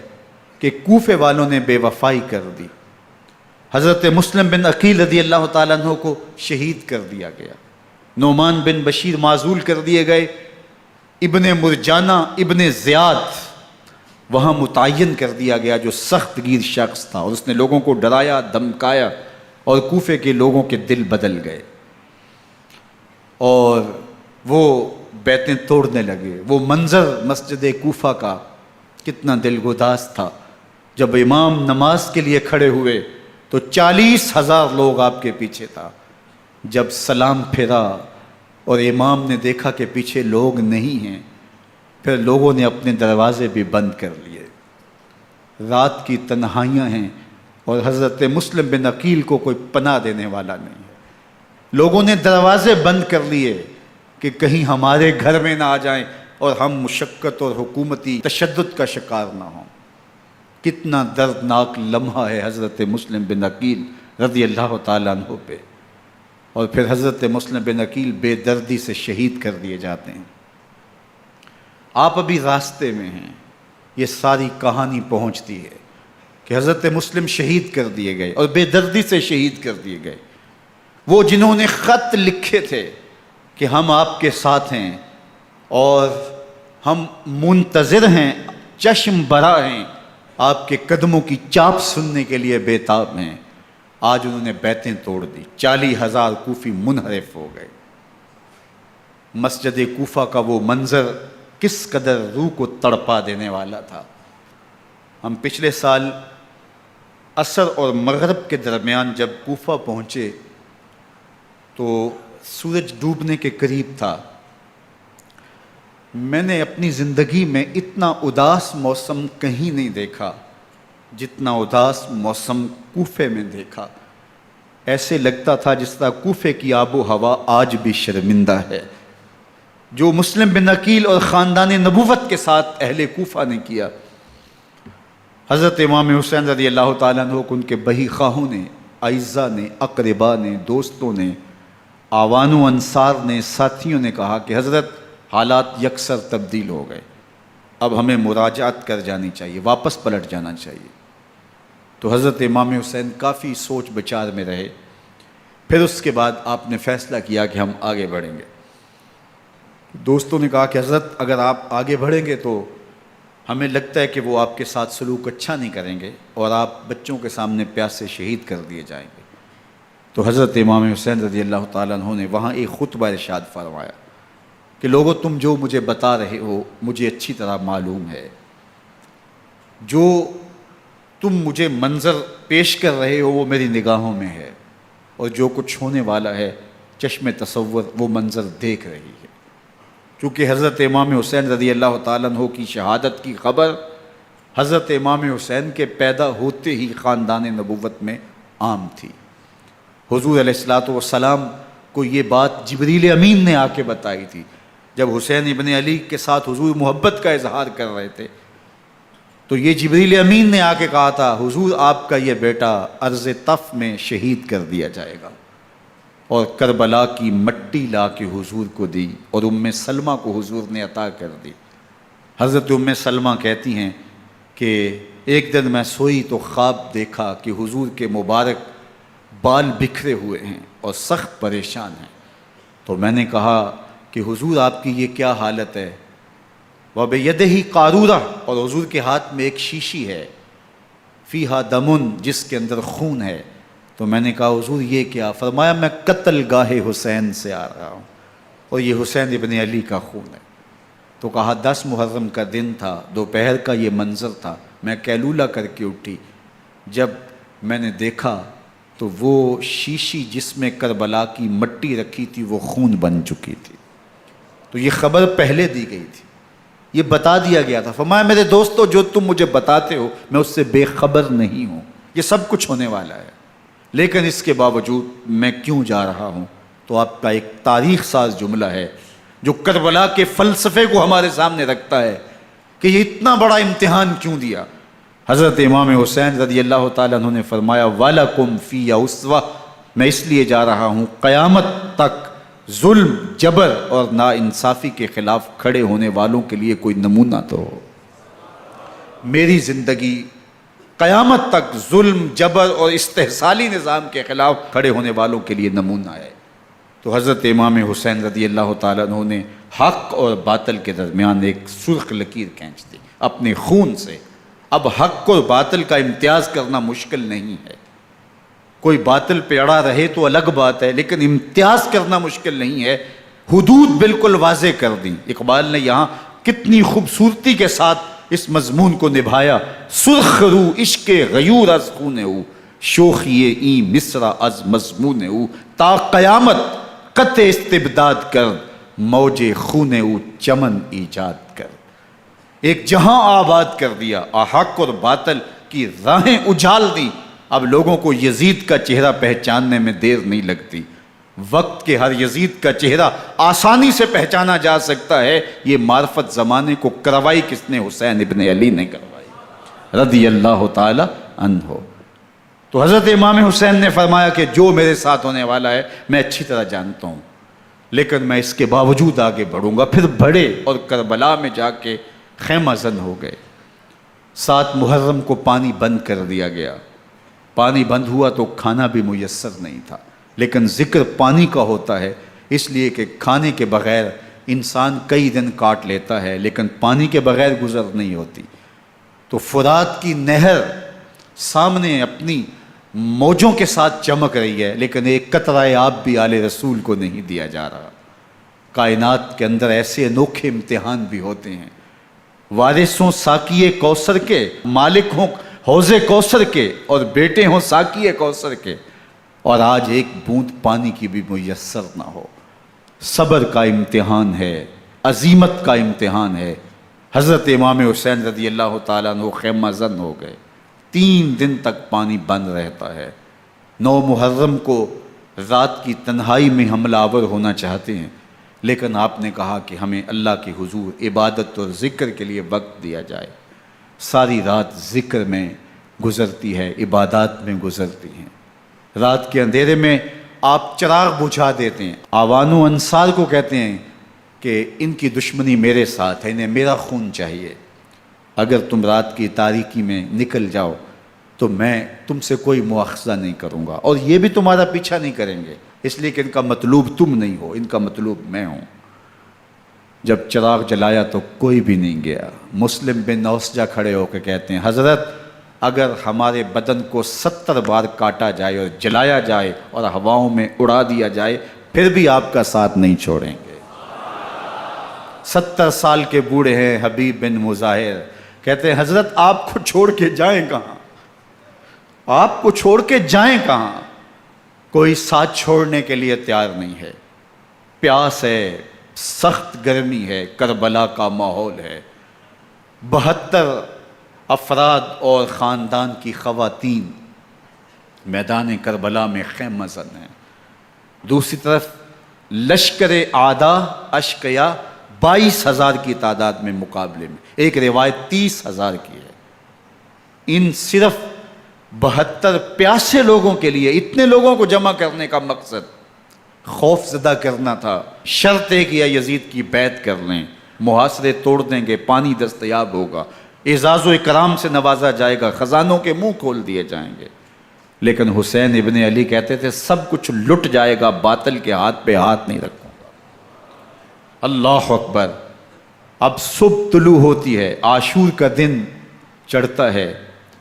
کہ کوفے والوں نے بے وفائی کر دی، حضرت مسلم بن عقیل رضی اللہ تعالیٰ عنہ کو شہید کر دیا گیا، نعمان بن بشیر معزول کر دیے گئے، ابن مرجانہ ابن زیاد وہاں متعین کر دیا گیا جو سخت گیر شخص تھا، اور اس نے لوگوں کو ڈرایا، دھمکایا، اور کوفے کے لوگوں کے دل بدل گئے اور وہ بیتیں توڑنے لگے۔ وہ منظر مسجد کوفہ کا کتنا دلگداز تھا۔ جب امام نماز کے لیے کھڑے ہوئے تو 40,000 لوگ آپ کے پیچھے تھا۔ جب سلام پھیرا اور امام نے دیکھا کہ پیچھے لوگ نہیں ہیں، پھر لوگوں نے اپنے دروازے بھی بند کر لیے۔ رات کی تنہائیاں ہیں اور حضرت مسلم بن عقیل کو کوئی پناہ دینے والا نہیں ہے۔ لوگوں نے دروازے بند کر لیے کہ کہیں ہمارے گھر میں نہ آ جائیں اور ہم مشقت اور حکومتی تشدد کا شکار نہ ہوں۔ کتنا دردناک لمحہ ہے حضرت مسلم بن عقیل رضی اللہ تعالیٰ عنہ پہ، اور پھر حضرت مسلم بن عقیل بے دردی سے شہید کر دیے جاتے ہیں۔ آپ ابھی راستے میں ہیں، یہ ساری کہانی پہنچتی ہے کہ حضرت مسلم شہید کر دیے گئے اور بے دردی سے شہید کر دیے گئے۔ وہ جنہوں نے خط لکھے تھے کہ ہم آپ کے ساتھ ہیں اور ہم منتظر ہیں، چشم برا ہیں، آپ کے قدموں کی چاپ سننے کے لیے بےتاب ہیں، آج انہوں نے بیتیں توڑ دی۔ 40,000 کوفی منحرف ہو گئے۔ مسجد کوفہ کا وہ منظر کس قدر روح کو تڑپا دینے والا تھا۔ ہم پچھلے سال عصر اور مغرب کے درمیان جب کوفہ پہنچے تو سورج ڈوبنے کے قریب تھا۔ میں نے اپنی زندگی میں اتنا اداس موسم کہیں نہیں دیکھا جتنا اداس موسم کوفے میں دیکھا۔ ایسے لگتا تھا جس طرح کوفے کی آب و ہوا آج بھی شرمندہ ہے۔ جو مسلم بن عقیل اور خاندان نبوت کے ساتھ اہل کوفہ نے کیا، حضرت امام حسین رضی اللہ تعالیٰ عنہ کو ان کے بہی خواہوں نے، اعزاء نے، اقربا نے، دوستوں نے، آوان و انصار نے، ساتھیوں نے کہا کہ حضرت حالات یکسر تبدیل ہو گئے، اب ہمیں مراجعت کر جانی چاہیے، واپس پلٹ جانا چاہیے۔ تو حضرت امام حسین کافی سوچ بچار میں رہے، پھر اس کے بعد آپ نے فیصلہ کیا کہ ہم آگے بڑھیں گے۔ دوستوں نے کہا کہ حضرت اگر آپ آگے بڑھیں گے تو ہمیں لگتا ہے کہ وہ آپ کے ساتھ سلوک اچھا نہیں کریں گے اور آپ بچوں کے سامنے پیاسے شہید کر دیے جائیں گے۔ تو حضرت امام حسین رضی اللہ تعالیٰ عنہ نے وہاں ایک خطبہ ارشاد فرمایا کہ لوگو تم جو مجھے بتا رہے ہو مجھے اچھی طرح معلوم ہے، جو تم مجھے منظر پیش کر رہے ہو وہ میری نگاہوں میں ہے، اور جو کچھ ہونے والا ہے چشم تصور وہ منظر دیکھ رہی ہے۔ چونکہ حضرت امام حسین رضی اللہ تعالیٰ عنہ کی شہادت کی خبر حضرت امام حسین کے پیدا ہوتے ہی خاندان نبوت میں عام تھی۔ حضور علیہ الصلوۃ والسلام کو یہ بات جبریل امین نے آ کے بتائی تھی جب حسین ابن علی کے ساتھ حضور محبت کا اظہار کر رہے تھے، تو یہ جبریل امین نے آ کے کہا تھا حضور آپ کا یہ بیٹا عرض طف میں شہید کر دیا جائے گا، اور کربلا کی مٹی لا کے حضور کو دی اور ام سلمہ کو حضور نے عطا کر دی۔ حضرت ام سلمہ کہتی ہیں کہ ایک دن میں سوئی تو خواب دیکھا کہ حضور کے مبارک بال بکھرے ہوئے ہیں اور سخت پریشان ہیں، تو میں نے کہا کہ حضور آپ کی یہ کیا حالت ہے؟ وَبِيَدِهِ قَارُورَةٌ، اور حضور کے ہاتھ میں ایک شیشی ہے، فیہا دمن، جس کے اندر خون ہے۔ تو میں نے کہا حضور یہ کیا؟ فرمایا میں قتل گاہ حسین سے آ رہا ہوں اور یہ حسین ابن علی کا خون ہے۔ تو کہا 10 محرم کا دن تھا، دوپہر کا یہ منظر تھا، میں کیلولہ کر کے اٹھی، جب میں نے دیکھا تو وہ شیشی جس میں کربلا کی مٹی رکھی تھی وہ خون بن چکی تھی۔ تو یہ خبر پہلے دی گئی تھی، یہ بتا دیا گیا تھا۔ فرمایا میرے دوستو جو تم مجھے بتاتے ہو میں اس سے بے خبر نہیں ہوں، یہ سب کچھ ہونے والا ہے، لیکن اس کے باوجود میں کیوں جا رہا ہوں؟ تو آپ کا ایک تاریخ ساز جملہ ہے جو کربلا کے فلسفے کو ہمارے سامنے رکھتا ہے کہ یہ اتنا بڑا امتحان کیوں دیا۔ حضرت امام حسین رضی اللہ تعالیٰ عنہ نے فرمایا وَلَكُمْ فِيَّ أُسْوَةٌ، میں اس لیے جا رہا ہوں قیامت تک ظلم، جبر اور ناانصافی کے خلاف کھڑے ہونے والوں کے لیے کوئی نمونہ تو ہو۔ میری زندگی قیامت تک ظلم، جبر اور استحصالی نظام کے خلاف کھڑے ہونے والوں کے لیے نمونہ ہے۔ تو حضرت امام حسین رضی اللہ تعالیٰ عنہ نے حق اور باطل کے درمیان ایک سرخ لکیر کھینچ دی اپنے خون سے۔ اب حق اور باطل کا امتیاز کرنا مشکل نہیں ہے، کوئی باطل پہ اڑا رہے تو الگ بات ہے، لیکن امتیاز کرنا مشکل نہیں ہے۔ حدود بالکل واضح کر دیں۔ اقبال نے یہاں کتنی خوبصورتی کے ساتھ اس مضمون کو نبھایا۔ سرخ رو عشق غیور از خون او، شوخی این مصرع از مضمون او، تا قیامت قطع استبداد کر، موج خون او چمن ایجاد کر۔ ایک جہاں آباد کر دیا، حق اور باطل کی راہیں اجال دی۔ اب لوگوں کو یزید کا چہرہ پہچاننے میں دیر نہیں لگتی، وقت کے ہر یزید کا چہرہ آسانی سے پہچانا جا سکتا ہے۔ یہ معرفت زمانے کو کروائی کس نے؟ حسین ابن علی نے کروائی رضی اللہ تعالی عنہ۔ تو حضرت امام حسین نے فرمایا کہ جو میرے ساتھ ہونے والا ہے میں اچھی طرح جانتا ہوں، لیکن میں اس کے باوجود آگے بڑھوں گا۔ پھر بڑھے اور کربلا میں جا کے خیمہ زن ہو گئے۔ 7 محرم کو پانی بند کر دیا گیا، پانی بند ہوا تو کھانا بھی میسر نہیں تھا، لیکن ذکر پانی کا ہوتا ہے اس لیے کہ کھانے کے بغیر انسان کئی دن کاٹ لیتا ہے، لیکن پانی کے بغیر گزر نہیں ہوتی۔ تو فرات کی نہر سامنے اپنی موجوں کے ساتھ چمک رہی ہے، لیکن ایک قطرہ آب بھی آل رسول کو نہیں دیا جا رہا۔ کائنات کے اندر ایسے انوکھے امتحان بھی ہوتے ہیں، وارث ہوں ساقی کوثر کے، مالک ہوں حوض کوثر کے، اور بیٹے ہوں ساقی کوثر کے، اور آج ایک بوند پانی کی بھی میسر نہ ہو۔ صبر کا امتحان ہے، عزیمت کا امتحان ہے۔ حضرت امام حسین رضی اللہ تعالیٰ عنہ خیمہ زن ہو گئے، 3 دن تک پانی بند رہتا ہے۔ 9 محرم کو رات کی تنہائی میں حملہ آور ہونا چاہتے ہیں، لیکن آپ نے کہا کہ ہمیں اللہ کے حضور عبادت اور ذکر کے لیے وقت دیا جائے۔ ساری رات ذکر میں گزرتی ہے، عبادات میں گزرتی ہیں۔ رات کے اندھیرے میں آپ چراغ بجھا دیتے ہیں۔ آوان و انصار کو کہتے ہیں کہ ان کی دشمنی میرے ساتھ ہے، انہیں میرا خون چاہیے، اگر تم رات کی تاریکی میں نکل جاؤ تو میں تم سے کوئی مواخذہ نہیں کروں گا، اور یہ بھی تمہارا پیچھا نہیں کریں گے، اس لیے کہ ان کا مطلوب تم نہیں ہو، ان کا مطلوب میں ہوں۔ جب چراغ جلایا تو کوئی بھی نہیں گیا۔ مسلم بن نوسجہ کھڑے ہو کے کہتے ہیں، حضرت اگر ہمارے بدن کو 70 بار کاٹا جائے اور جلایا جائے اور ہواؤں میں اڑا دیا جائے پھر بھی آپ کا ساتھ نہیں چھوڑیں گے۔ 70 سال کے بوڑھے ہیں حبیب بن مظاہر، کہتے ہیں حضرت آپ کو چھوڑ کے جائیں کہاں، آپ کو چھوڑ کے جائیں کہاں، کوئی ساتھ چھوڑنے کے لیے تیار نہیں ہے۔ پیاس ہے، سخت گرمی ہے، کربلا کا ماحول ہے، 72 افراد اور خاندان کی خواتین میدان کربلا میں خیمہ زن ہیں۔ دوسری طرف لشکر اعداء اشقیا 22,000 کی تعداد میں مقابلے میں، ایک روایت 30,000 کی ہے۔ ان صرف 72 پیاسے لوگوں کے لیے اتنے لوگوں کو جمع کرنے کا مقصد خوف زدہ کرنا تھا۔ شرط ہے کہ یا یزید کی بیعت کر لیں، محاصرے توڑ دیں گے، پانی دستیاب ہوگا، اعزاز و اکرام سے نوازا جائے گا، خزانوں کے منہ کھول دیے جائیں گے۔ لیکن حسین ابن علی کہتے تھے سب کچھ لٹ جائے گا، باطل کے ہاتھ پہ ہاتھ نہیں رکھوں گا۔ اللہ اکبر۔ اب صبح طلوع ہوتی ہے، عاشور کا دن چڑھتا ہے،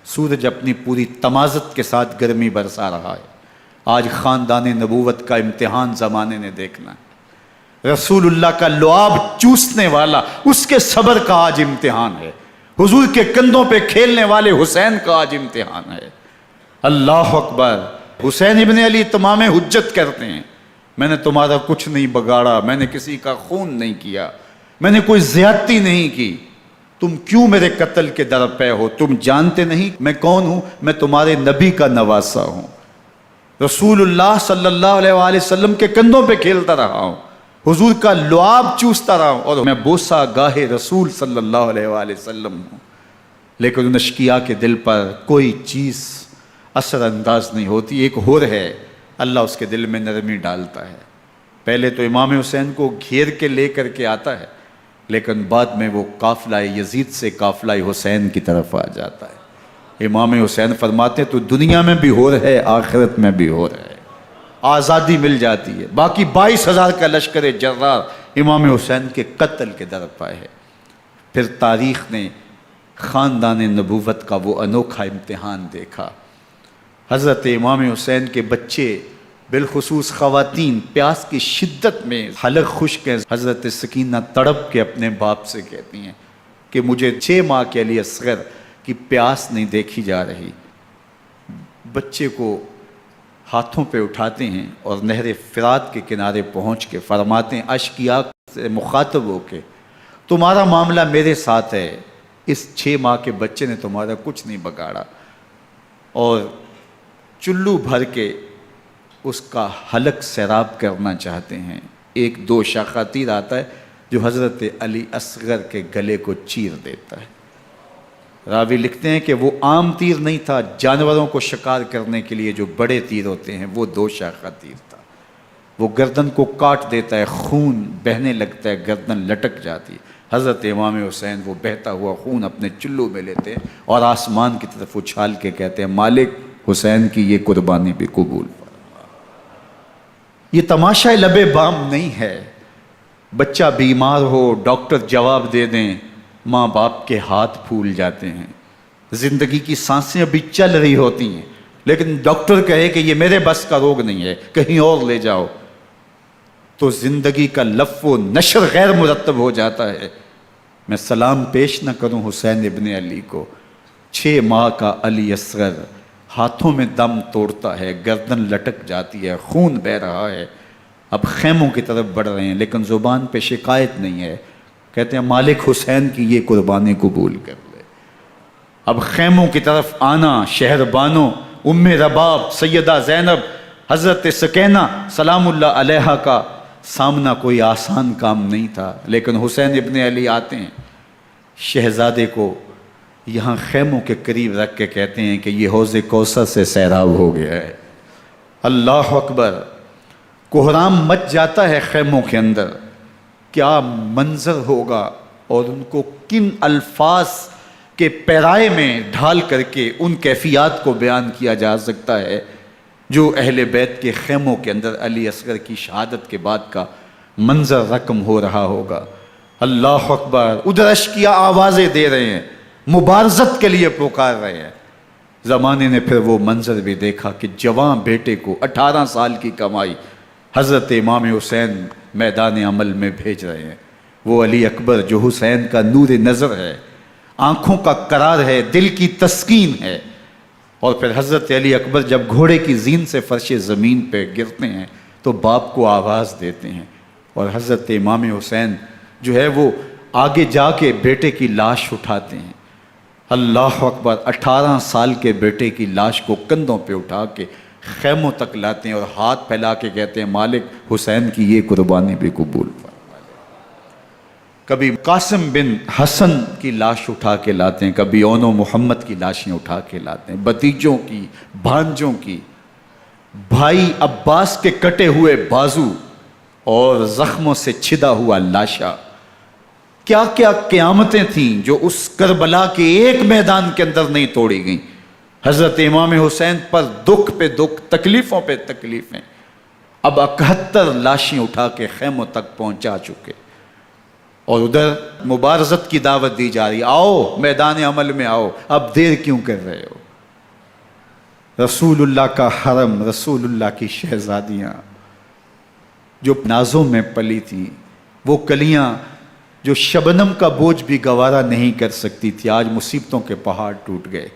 سورج اپنی پوری تمازت کے ساتھ گرمی برسا رہا ہے۔ آج خاندان نبوت کا امتحان زمانے نے دیکھنا ہے۔ رسول اللہ کا لعاب چوسنے والا اس کے صبر کا آج امتحان ہے۔ حضور کے کندھوں پہ کھیلنے والے حسین کا آج امتحان ہے۔ اللہ اکبر۔ حسین ابن علی تمام حجت کرتے ہیں، میں نے تمہارا کچھ نہیں بگاڑا، میں نے کسی کا خون نہیں کیا، میں نے کوئی زیادتی نہیں کی، تم کیوں میرے قتل کے در پہ ہو؟ تم جانتے نہیں میں کون ہوں؟ میں تمہارے نبی کا نواسا ہوں، رسول اللہ صلی اللہ علیہ وآلہ وسلم کے کندھوں پہ کھیلتا رہا ہوں، حضور کا لعاب چوستا رہا ہوں، اور میں بوسہ گاہ رسول صلی اللہ علیہ وآلہ وسلم ہوں۔ لیکن ان اشقیاء کے دل پر کوئی چیز اثر انداز نہیں ہوتی۔ ایک ہور ہے، اللہ اس کے دل میں نرمی ڈالتا ہے۔ پہلے تو امام حسین کو گھیر کے لے کر کے آتا ہے، لیکن بعد میں وہ قافلہ یزید سے قافلہ حسین کی طرف آ جاتا ہے۔ امام حسین فرماتے ہیں تو دنیا میں بھی ہور ہے، آخرت میں بھی ہور ہے، آزادی مل جاتی ہے۔ باقی 22,000 کا لشکر جرار امام حسین کے قتل کے در پہ ہے۔ پھر تاریخ نے خاندان نبوت کا وہ انوکھا امتحان دیکھا۔ حضرت امام حسین کے بچے بالخصوص خواتین پیاس کی شدت میں حلق خشک ہیں۔ حضرت سکینہ تڑپ کے اپنے باپ سے کہتی ہیں کہ مجھے 6 ماہ کے علی اصغر کی پیاس نہیں دیکھی جا رہی۔ بچے کو ہاتھوں پہ اٹھاتے ہیں اور نہر فرات کے کنارے پہنچ کے فرماتے ہیں اشقیاء سے مخاطب ہو کے تمہارا معاملہ میرے ساتھ ہے، اس 6 ماہ کے بچے نے تمہارا کچھ نہیں بگاڑا، اور چلو بھر کے اس کا حلق سیراب کرنا چاہتے ہیں۔ ایک 2 شاخہ تیر آتا ہے جو حضرت علی اصغر کے گلے کو چیر دیتا ہے۔ راوی لکھتے ہیں کہ وہ عام تیر نہیں تھا، جانوروں کو شکار کرنے کے لیے جو بڑے تیر ہوتے ہیں وہ 2 شاخہ تیر تھا۔ وہ گردن کو کاٹ دیتا ہے، خون بہنے لگتا ہے، گردن لٹک جاتی ہے۔ حضرت امام حسین وہ بہتا ہوا خون اپنے چلو میں لیتے ہیں اور آسمان کی طرف اچھال کے کہتے ہیں مالک حسین کی یہ قربانی بھی قبول فرما۔ یہ تماشا لب بام نہیں ہے، بچہ بیمار ہو ڈاکٹر جواب دے دیں، ماں باپ کے ہاتھ پھول جاتے ہیں، زندگی کی سانسیں ابھی چل رہی ہوتی ہیں، لیکن ڈاکٹر کہے کہ یہ میرے بس کا روگ نہیں ہے، کہیں اور لے جاؤ، تو زندگی کا لف و نشر غیر مرتب ہو جاتا ہے۔ میں سلام پیش نہ کروں حسین ابن علی کو، 6 ماہ کا علی اصغر ہاتھوں میں دم توڑتا ہے، گردن لٹک جاتی ہے، خون بہہ رہا ہے، اب خیموں کی طرف بڑھ رہے ہیں، لیکن زبان پہ شکایت نہیں ہے، کہتے ہیں مالک حسین کی یہ قربانی قبول کر لے۔ اب خیموں کی طرف آنا، شہر بانوں ام رباب سیدہ زینب حضرت سکینہ سلام اللہ علیہا کا سامنا کوئی آسان کام نہیں تھا، لیکن حسین ابن علی آتے ہیں، شہزادے کو یہاں خیموں کے قریب رکھ کے کہتے ہیں کہ یہ حوض کوثر سے سیراب ہو گیا ہے۔ اللہ اکبر، کوہرام مچ جاتا ہے خیموں کے اندر، کیا منظر ہوگا اور ان کو کن الفاظ کے پیرائے میں ڈھال کر کے ان کیفیات کو بیان کیا جا سکتا ہے جو اہل بیت کے خیموں کے اندر علی اصغر کی شہادت کے بعد کا منظر رقم ہو رہا ہوگا۔ اللہ اکبر، ادھر اشکیا آوازیں دے رہے ہیں، مبارزت کے لیے پکار رہے ہیں۔ زمانے نے پھر وہ منظر بھی دیکھا کہ جوان بیٹے کو 18 سال کی کمائی حضرت امام حسین میدان عمل میں بھیج رہے ہیں۔ وہ علی اکبر جو حسین کا نور نظر ہے، آنکھوں کا قرار ہے، دل کی تسکین ہے۔ اور پھر حضرت علی اکبر جب گھوڑے کی زین سے فرش زمین پہ گرتے ہیں تو باپ کو آواز دیتے ہیں، اور حضرت امام حسین جو ہے وہ آگے جا کے بیٹے کی لاش اٹھاتے ہیں۔ اللہ اکبر، 18 سال کے بیٹے کی لاش کو کندھوں پہ اٹھا کے خیموں تک لاتے ہیں اور ہاتھ پھیلا کے کہتے ہیں مالک حسین کی یہ قربانی بھی قبول فرما۔ کبھی قاسم بن حسن کی لاش اٹھا کے لاتے ہیں، کبھی اون و محمد کی لاشیں اٹھا کے لاتے ہیں، بھتیجوں کی، بھانجوں کی، بھائی عباس کے کٹے ہوئے بازو اور زخموں سے چھدا ہوا لاشا۔ کیا کیا قیامتیں تھیں جو اس کربلا کے ایک میدان کے اندر نہیں توڑی گئیں۔ حضرت امام حسین پر دکھ پہ دکھ، تکلیفوں پہ تکلیفیں۔ اب 71 لاشیں اٹھا کے خیموں تک پہنچا چکے، اور ادھر مبارزت کی دعوت دی جا رہی، آؤ میدان عمل میں آؤ، اب دیر کیوں کر رہے ہو۔ رسول اللہ کا حرم، رسول اللہ کی شہزادیاں جو نازوں میں پلی تھیں، وہ کلیاں جو شبنم کا بوجھ بھی گوارا نہیں کر سکتی تھی، آج مصیبتوں کے پہاڑ ٹوٹ گئے۔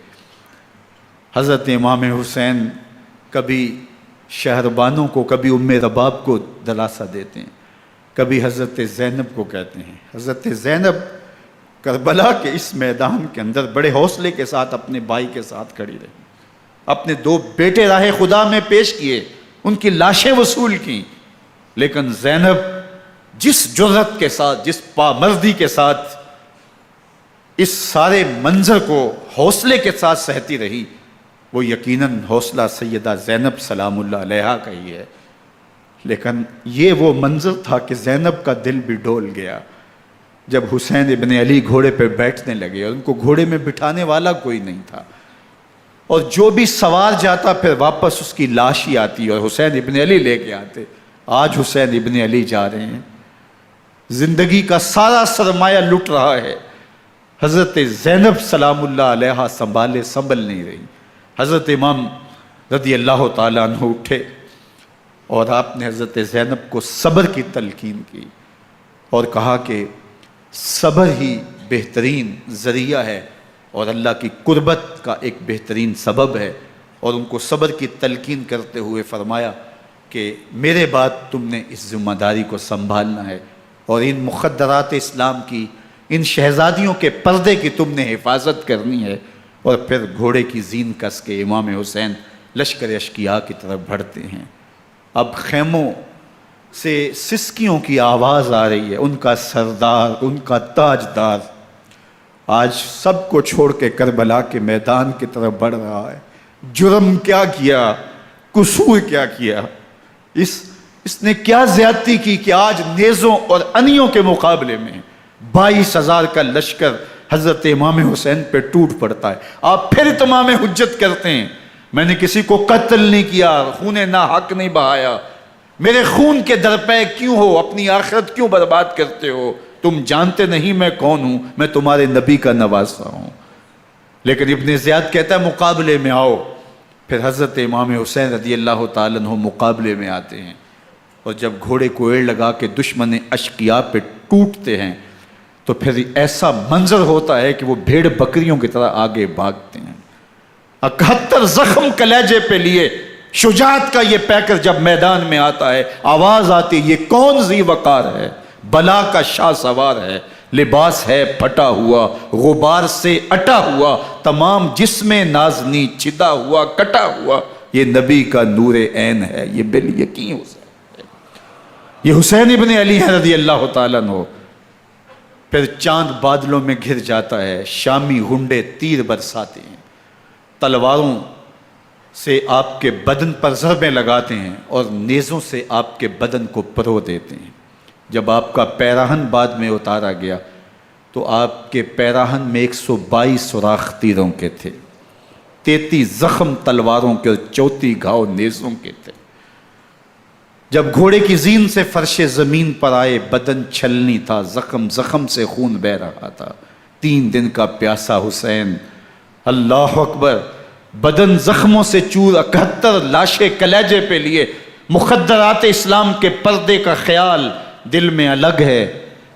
حضرت امام حسین کبھی شہربانوں کو، کبھی ام رباب کو دلاسا دیتے ہیں، کبھی حضرت زینب کو کہتے ہیں۔ حضرت زینب کربلا کے اس میدان کے اندر بڑے حوصلے کے ساتھ اپنے بھائی کے ساتھ کھڑی رہی، اپنے 2 بیٹے راہ خدا میں پیش کیے، ان کی لاشیں وصول کیں، لیکن زینب جس جرأت کے ساتھ، جس پامردی کے ساتھ اس سارے منظر کو حوصلے کے ساتھ سہتی رہی، وہ یقیناً حوصلہ سیدہ زینب سلام اللہ علیہا کا ہی ہے۔ لیکن یہ وہ منظر تھا کہ زینب کا دل بھی ڈول گیا جب حسین ابن علی گھوڑے پہ بیٹھنے لگے اور ان کو گھوڑے میں بٹھانے والا کوئی نہیں تھا، اور جو بھی سوار جاتا پھر واپس اس کی لاش ہی آتی اور حسین ابن علی لے کے آتے۔ آج حسین ابن علی جا رہے ہیں، زندگی کا سارا سرمایہ لٹ رہا ہے، حضرت زینب سلام اللہ علیہا سنبھل نہیں رہی۔ حضرت امام رضی اللہ تعالیٰ عنہ اٹھے اور آپ نے حضرت زینب کو صبر کی تلقین کی اور کہا کہ صبر ہی بہترین ذریعہ ہے اور اللہ کی قربت کا ایک بہترین سبب ہے، اور ان کو صبر کی تلقین کرتے ہوئے فرمایا کہ میرے بعد تم نے اس ذمہ داری کو سنبھالنا ہے اور ان مخدرات اسلام کی، ان شہزادیوں کے پردے کی تم نے حفاظت کرنی ہے۔ اور پھر گھوڑے کی زین کس کے امام حسین لشکر اشکیا کی طرف بڑھتے ہیں۔ اب خیموں سے سسکیوں کی آواز آ رہی ہے، ان کا سردار، ان کا تاجدار آج سب کو چھوڑ کے کربلا کے میدان کی طرف بڑھ رہا ہے۔ جرم کیا کیا، قصور کیا کیا، اس نے کیا زیادتی کی کہ آج نیزوں اور انیوں کے مقابلے میں 22,000 کا لشکر حضرت امام حسین پہ ٹوٹ پڑتا ہے۔ آپ پھر اتمام حجت کرتے ہیں، میں نے کسی کو قتل نہیں کیا، خون ناحق نہیں بہایا، میرے خون کے درپے کیوں ہو، اپنی آخرت کیوں برباد کرتے ہو، تم جانتے نہیں میں کون ہوں، میں تمہارے نبی کا نواسا ہوں۔ لیکن ابن زیاد کہتا ہے مقابلے میں آؤ۔ پھر حضرت امام حسین رضی اللہ تعالیٰ عنہ مقابلے میں آتے ہیں، اور جب گھوڑے کو ایڑ لگا کے دشمن اشقیاء پہ ٹوٹتے ہیں تو پھر ایسا منظر ہوتا ہے کہ وہ بھیڑ بکریوں کی طرح آگے بھاگتے ہیں۔ 71 زخم کلیجے پہ لیے شجاعت کا یہ پیکر جب میدان میں آتا ہے، آواز آتی، یہ کون ذی وقار ہے، بلا کا شاہ سوار ہے، لباس ہے پھٹا ہوا غبار سے اٹا ہوا، تمام جسم نازنی چھدا ہوا کٹا ہوا، یہ نبی کا نور عین ہے، یہ بالیقین حسین ہے، یہ حسین ابن علی ہے رضی اللہ تعالیٰ عنہ۔ پھر چاند بادلوں میں گھر جاتا ہے، شامی ہنڈے تیر برساتے ہیں، تلواروں سے آپ کے بدن پر ضربیں لگاتے ہیں اور نیزوں سے آپ کے بدن کو پرو دیتے ہیں۔ جب آپ کا پیراہن بعد میں اتارا گیا تو آپ کے پیراہن میں 122 سوراخ تیروں کے تھے، 33 زخم تلواروں کے اور 34 گھاؤ نیزوں کے تھے۔ جب گھوڑے کی زین سے فرش زمین پر آئے، بدن چھلنی تھا، زخم زخم سے خون بہہ رہا تھا، 3 دن کا پیاسا حسین، اللہ اکبر، بدن زخموں سے چور، 71 لاشیں کلیجے پہ لیے، مخدرات اسلام کے پردے کا خیال دل میں الگ ہے،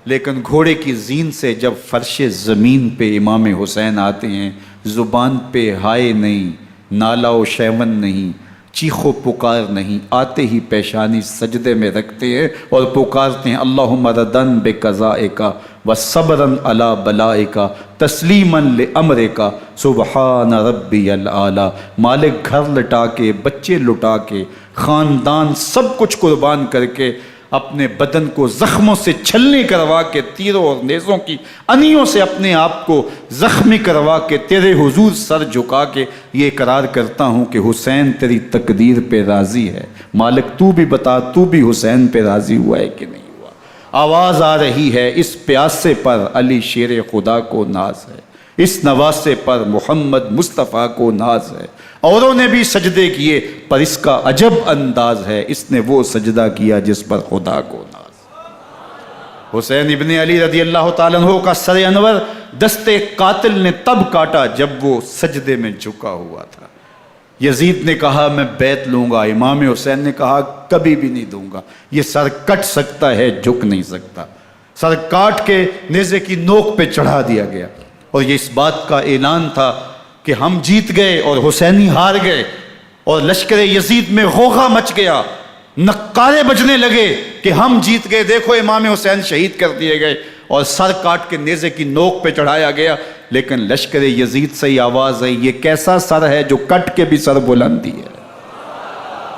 لیکن گھوڑے کی زین سے جب فرش زمین پہ امام حسین آتے ہیں، زبان پہ ہائے نہیں، نالا و شیون نہیں، چیخ و پکار نہیں، آتے ہی پیشانی سجدے میں رکھتے ہیں اور پکارتے ہیں اللہم ردن بقضائک و صبرن علی بلائک تسلیما لامرک سبحان ربی الاعلی۔ مالک گھر لٹا کے، بچے لٹا کے، خاندان سب کچھ قربان کر کے، اپنے بدن کو زخموں سے چھلنی کروا کے، تیروں اور نیزوں کی انیوں سے اپنے آپ کو زخمی کروا کے، تیرے حضور سر جھکا کے یہ اقرار کرتا ہوں کہ حسین تیری تقدیر پہ راضی ہے، مالک تو بھی بتا، تو بھی حسین پہ راضی ہوا ہے کہ نہیں ہوا۔ آواز آ رہی ہے، اس پیاسے پر علی شیر خدا کو ناز ہے، اس نواسے پر محمد مصطفیٰ کو ناز ہے، اوروں نے بھی سجدے کیے پر اس کا عجب انداز ہے، اس نے وہ سجدہ کیا جس پر خدا کو ناز۔ حسین ابن علی رضی اللہ تعالیٰ عنہ کا سر انور دستے قاتل نے تب کاٹا جب وہ سجدے میں جھکا ہوا تھا۔ یزید نے کہا میں بیعت لوں گا، امام حسین نے کہا کبھی بھی نہیں دوں گا، یہ سر کٹ سکتا ہے جھک نہیں سکتا۔ سر کاٹ کے نیزے کی نوک پہ چڑھا دیا گیا اور یہ اس بات کا اعلان تھا کہ ہم جیت گئے اور حسینی ہار گئے، اور لشکر یزید میں غوغا مچ گیا، نقارے بجنے لگے کہ ہم جیت گئے، دیکھو امام حسین شہید کر دیے گئے، اور سر کاٹ کے نیزے کی نوک پہ چڑھایا گیا۔ لیکن لشکر یزید سے ہی آواز آئی یہ کیسا سر ہے جو کٹ کے بھی سر بلندی ہے،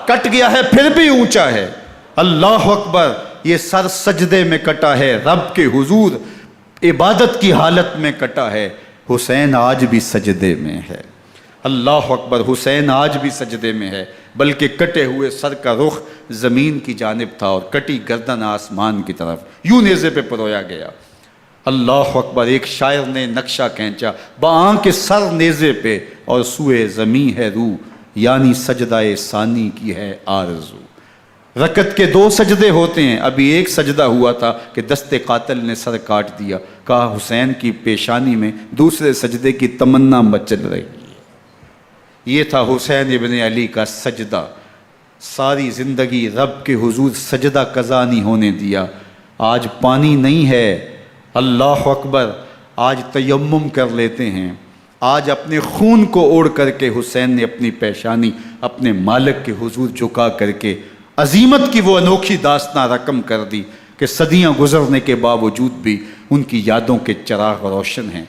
کٹ گیا ہے پھر بھی اونچا ہے، اللہ اکبر، یہ سر سجدے میں کٹا ہے، رب کے حضور عبادت کی حالت میں کٹا ہے، حسین آج بھی سجدے میں ہے، اللہ اکبر، حسین آج بھی سجدے میں ہے، بلکہ کٹے ہوئے سر کا رخ زمین کی جانب تھا اور کٹی گردن آسمان کی طرف، یوں نیزے پہ پرویا گیا، اللہ اکبر۔ ایک شاعر نے نقشہ کھینچا، بآنکھ سر نیزے پہ اور سوئے زمیں ہے روح، یعنی سجدہ ثانی کی ہے آرزو۔ رکعت کے 2 سجدے ہوتے ہیں، ابھی ایک سجدہ ہوا تھا کہ دست قاتل نے سر کاٹ دیا، کہا حسین کی پیشانی میں دوسرے سجدے کی تمنا مچل رہی ہے۔ یہ تھا حسین ابن علی کا سجدہ، ساری زندگی رب کے حضور سجدہ قضا نہیں ہونے دیا۔ آج پانی نہیں ہے، اللہ اکبر، آج تیمم کر لیتے ہیں، آج اپنے خون کو اوڑھ کر کے حسین نے اپنی پیشانی اپنے مالک کے حضور جھکا کر کے عظیمت کی وہ انوکھی داستان رقم کر دی کہ صدیاں گزرنے کے باوجود بھی ان کی یادوں کے چراغ روشن ہیں۔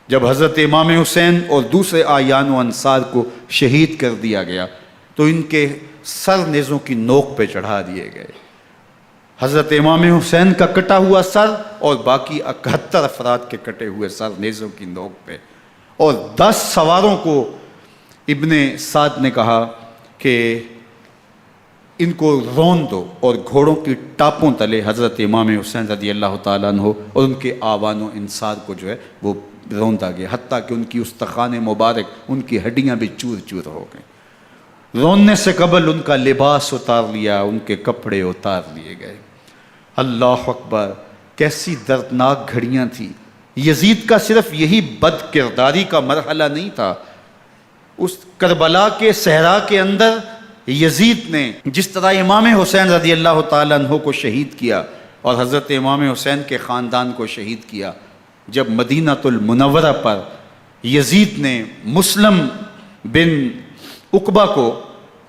جب حضرت امام حسین اور دوسرے اعیان و انصار کو شہید کر دیا گیا تو ان کے سر نیزوں کی نوک پہ چڑھا دیے گئے، حضرت امام حسین کا کٹا ہوا سر اور باقی 71 افراد کے کٹے ہوئے سر نیزوں کی نوک پہ، اور 10 سواروں کو ابن سعد نے کہا کہ ان کو رون دو، اور گھوڑوں کی ٹاپوں تلے حضرت امام حسین رضی اللہ تعالیٰ عنہ اور ان کے آوان و انصار کو جو ہے وہ روندا گیا، حتیٰ کہ ان کی استخوان مبارک، ان کی ہڈیاں بھی چور چور ہو گئیں۔ روننے سے قبل ان کا لباس اتار لیا، ان کے کپڑے اتار لیے گئے۔ اللہ اکبر، کیسی دردناک گھڑیاں تھیں۔ یزید کا صرف یہی بد کرداری کا مرحلہ نہیں تھا، اس کربلا کے صحرا کے اندر یزید نے جس طرح امام حسین رضی اللہ تعالیٰ عنہ کو شہید کیا اور حضرت امام حسین کے خاندان کو شہید کیا، جب مدینہ المنورہ پر یزید نے مسلم بن عقبہ کو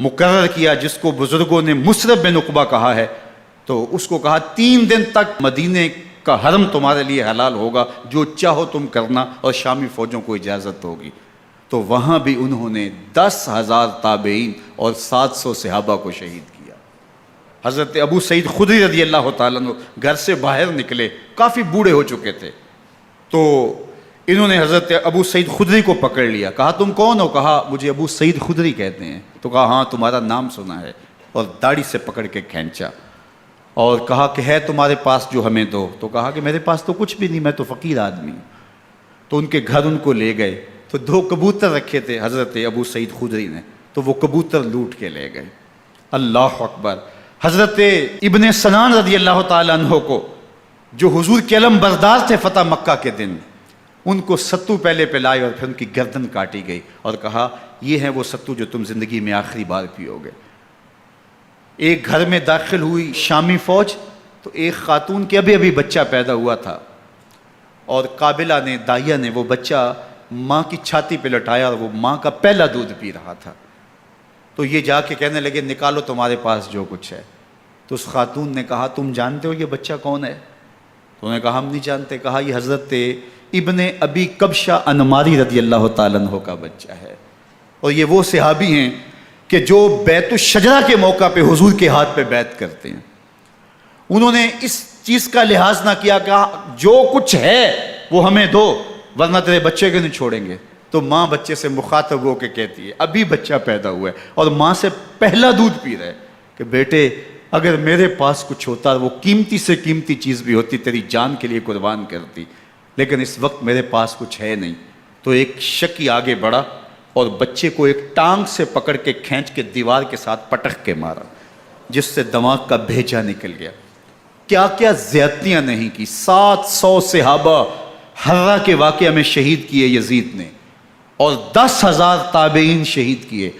مقرر کیا، جس کو بزرگوں نے مصرب بن عقبہ کہا ہے، تو اس کو کہا 3 دن تک مدینے کا حرم تمہارے لیے حلال ہوگا، جو چاہو تم کرنا، اور شامی فوجوں کو اجازت ہوگی۔ تو وہاں بھی انہوں نے 10,000 تابعین اور 700 صحابہ کو شہید کیا۔ حضرت ابو سعید خدری رضی اللہ تعالیٰ عنہ گھر سے باہر نکلے، کافی بوڑھے ہو چکے تھے، تو انہوں نے حضرت ابو سعید خدری کو پکڑ لیا، کہا تم کون ہو؟ کہا مجھے ابو سعید خدری کہتے ہیں۔ تو کہا ہاں تمہارا نام سنا ہے، اور داڑھی سے پکڑ کے کھینچا اور کہا کہ ہے تمہارے پاس جو ہمیں دو؟ تو کہا کہ میرے پاس تو کچھ بھی نہیں، میں تو فقیر آدمی ہوں۔ تو ان کے گھر ان کو لے گئے، تو 2 کبوتر رکھے تھے حضرت ابو سعید خدری نے، تو وہ کبوتر لوٹ کے لے گئے۔ اللہ اکبر۔ حضرت ابن سنان رضی اللہ تعالیٰ عنہ کو، جو حضور کے علم بردار تھے فتح مکہ کے دن، ان کو ستو پہلے پلائے اور پھر ان کی گردن کاٹی گئی، اور کہا یہ ہیں وہ ستو جو تم زندگی میں آخری بار پیو گے۔ ایک گھر میں داخل ہوئی شامی فوج، تو ایک خاتون کے ابھی ابھی بچہ پیدا ہوا تھا، اور قابلہ نے، دائیہ نے، وہ بچہ ماں کی چھاتی پہ لٹایا، اور وہ ماں کا پہلا دودھ پی رہا تھا۔ تو یہ جا کے کہنے لگے نکالو تمہارے پاس جو کچھ ہے۔ تو اس خاتون نے کہا تم جانتے ہو یہ بچہ کون ہے؟ تو انہوں نے کہا ہم نہیں جانتے۔ کہا یہ حضرت ابن ابی کبشہ انماری رضی اللہ تعالیٰ عنہ کا بچہ ہے، اور یہ وہ صحابی ہیں کہ جو بیت الشجرہ کے موقع پہ حضور کے ہاتھ پہ بیعت کرتے ہیں۔ انہوں نے اس چیز کا لحاظ نہ کیا کہ جو کچھ ہے وہ ہمیں دو، ورنہ تیرے بچے کو نہیں چھوڑیں گے۔ تو ماں بچے سے مخاطب ہو کے کہتی ہے، ابھی بچہ پیدا ہوا ہے اور ماں سے پہلا دودھ پی رہا ہے، کہ بیٹے اگر میرے پاس کچھ ہوتا، وہ قیمتی سے قیمتی چیز بھی ہوتی، تیری جان کے لیے قربان کرتی، لیکن اس وقت میرے پاس کچھ ہے نہیں۔ تو ایک شکی آگے بڑھا اور بچے کو ایک ٹانگ سے پکڑ کے کھینچ کے دیوار کے ساتھ پٹک کے مارا، جس سے دماغ کا بھیجا نکل گیا۔ کیا کیا زیادتیاں نہیں کی۔ 700 صحابہ حرہ کے واقعہ میں شہید کیے یزید نے، اور 10,000 تابعین شہید کیے۔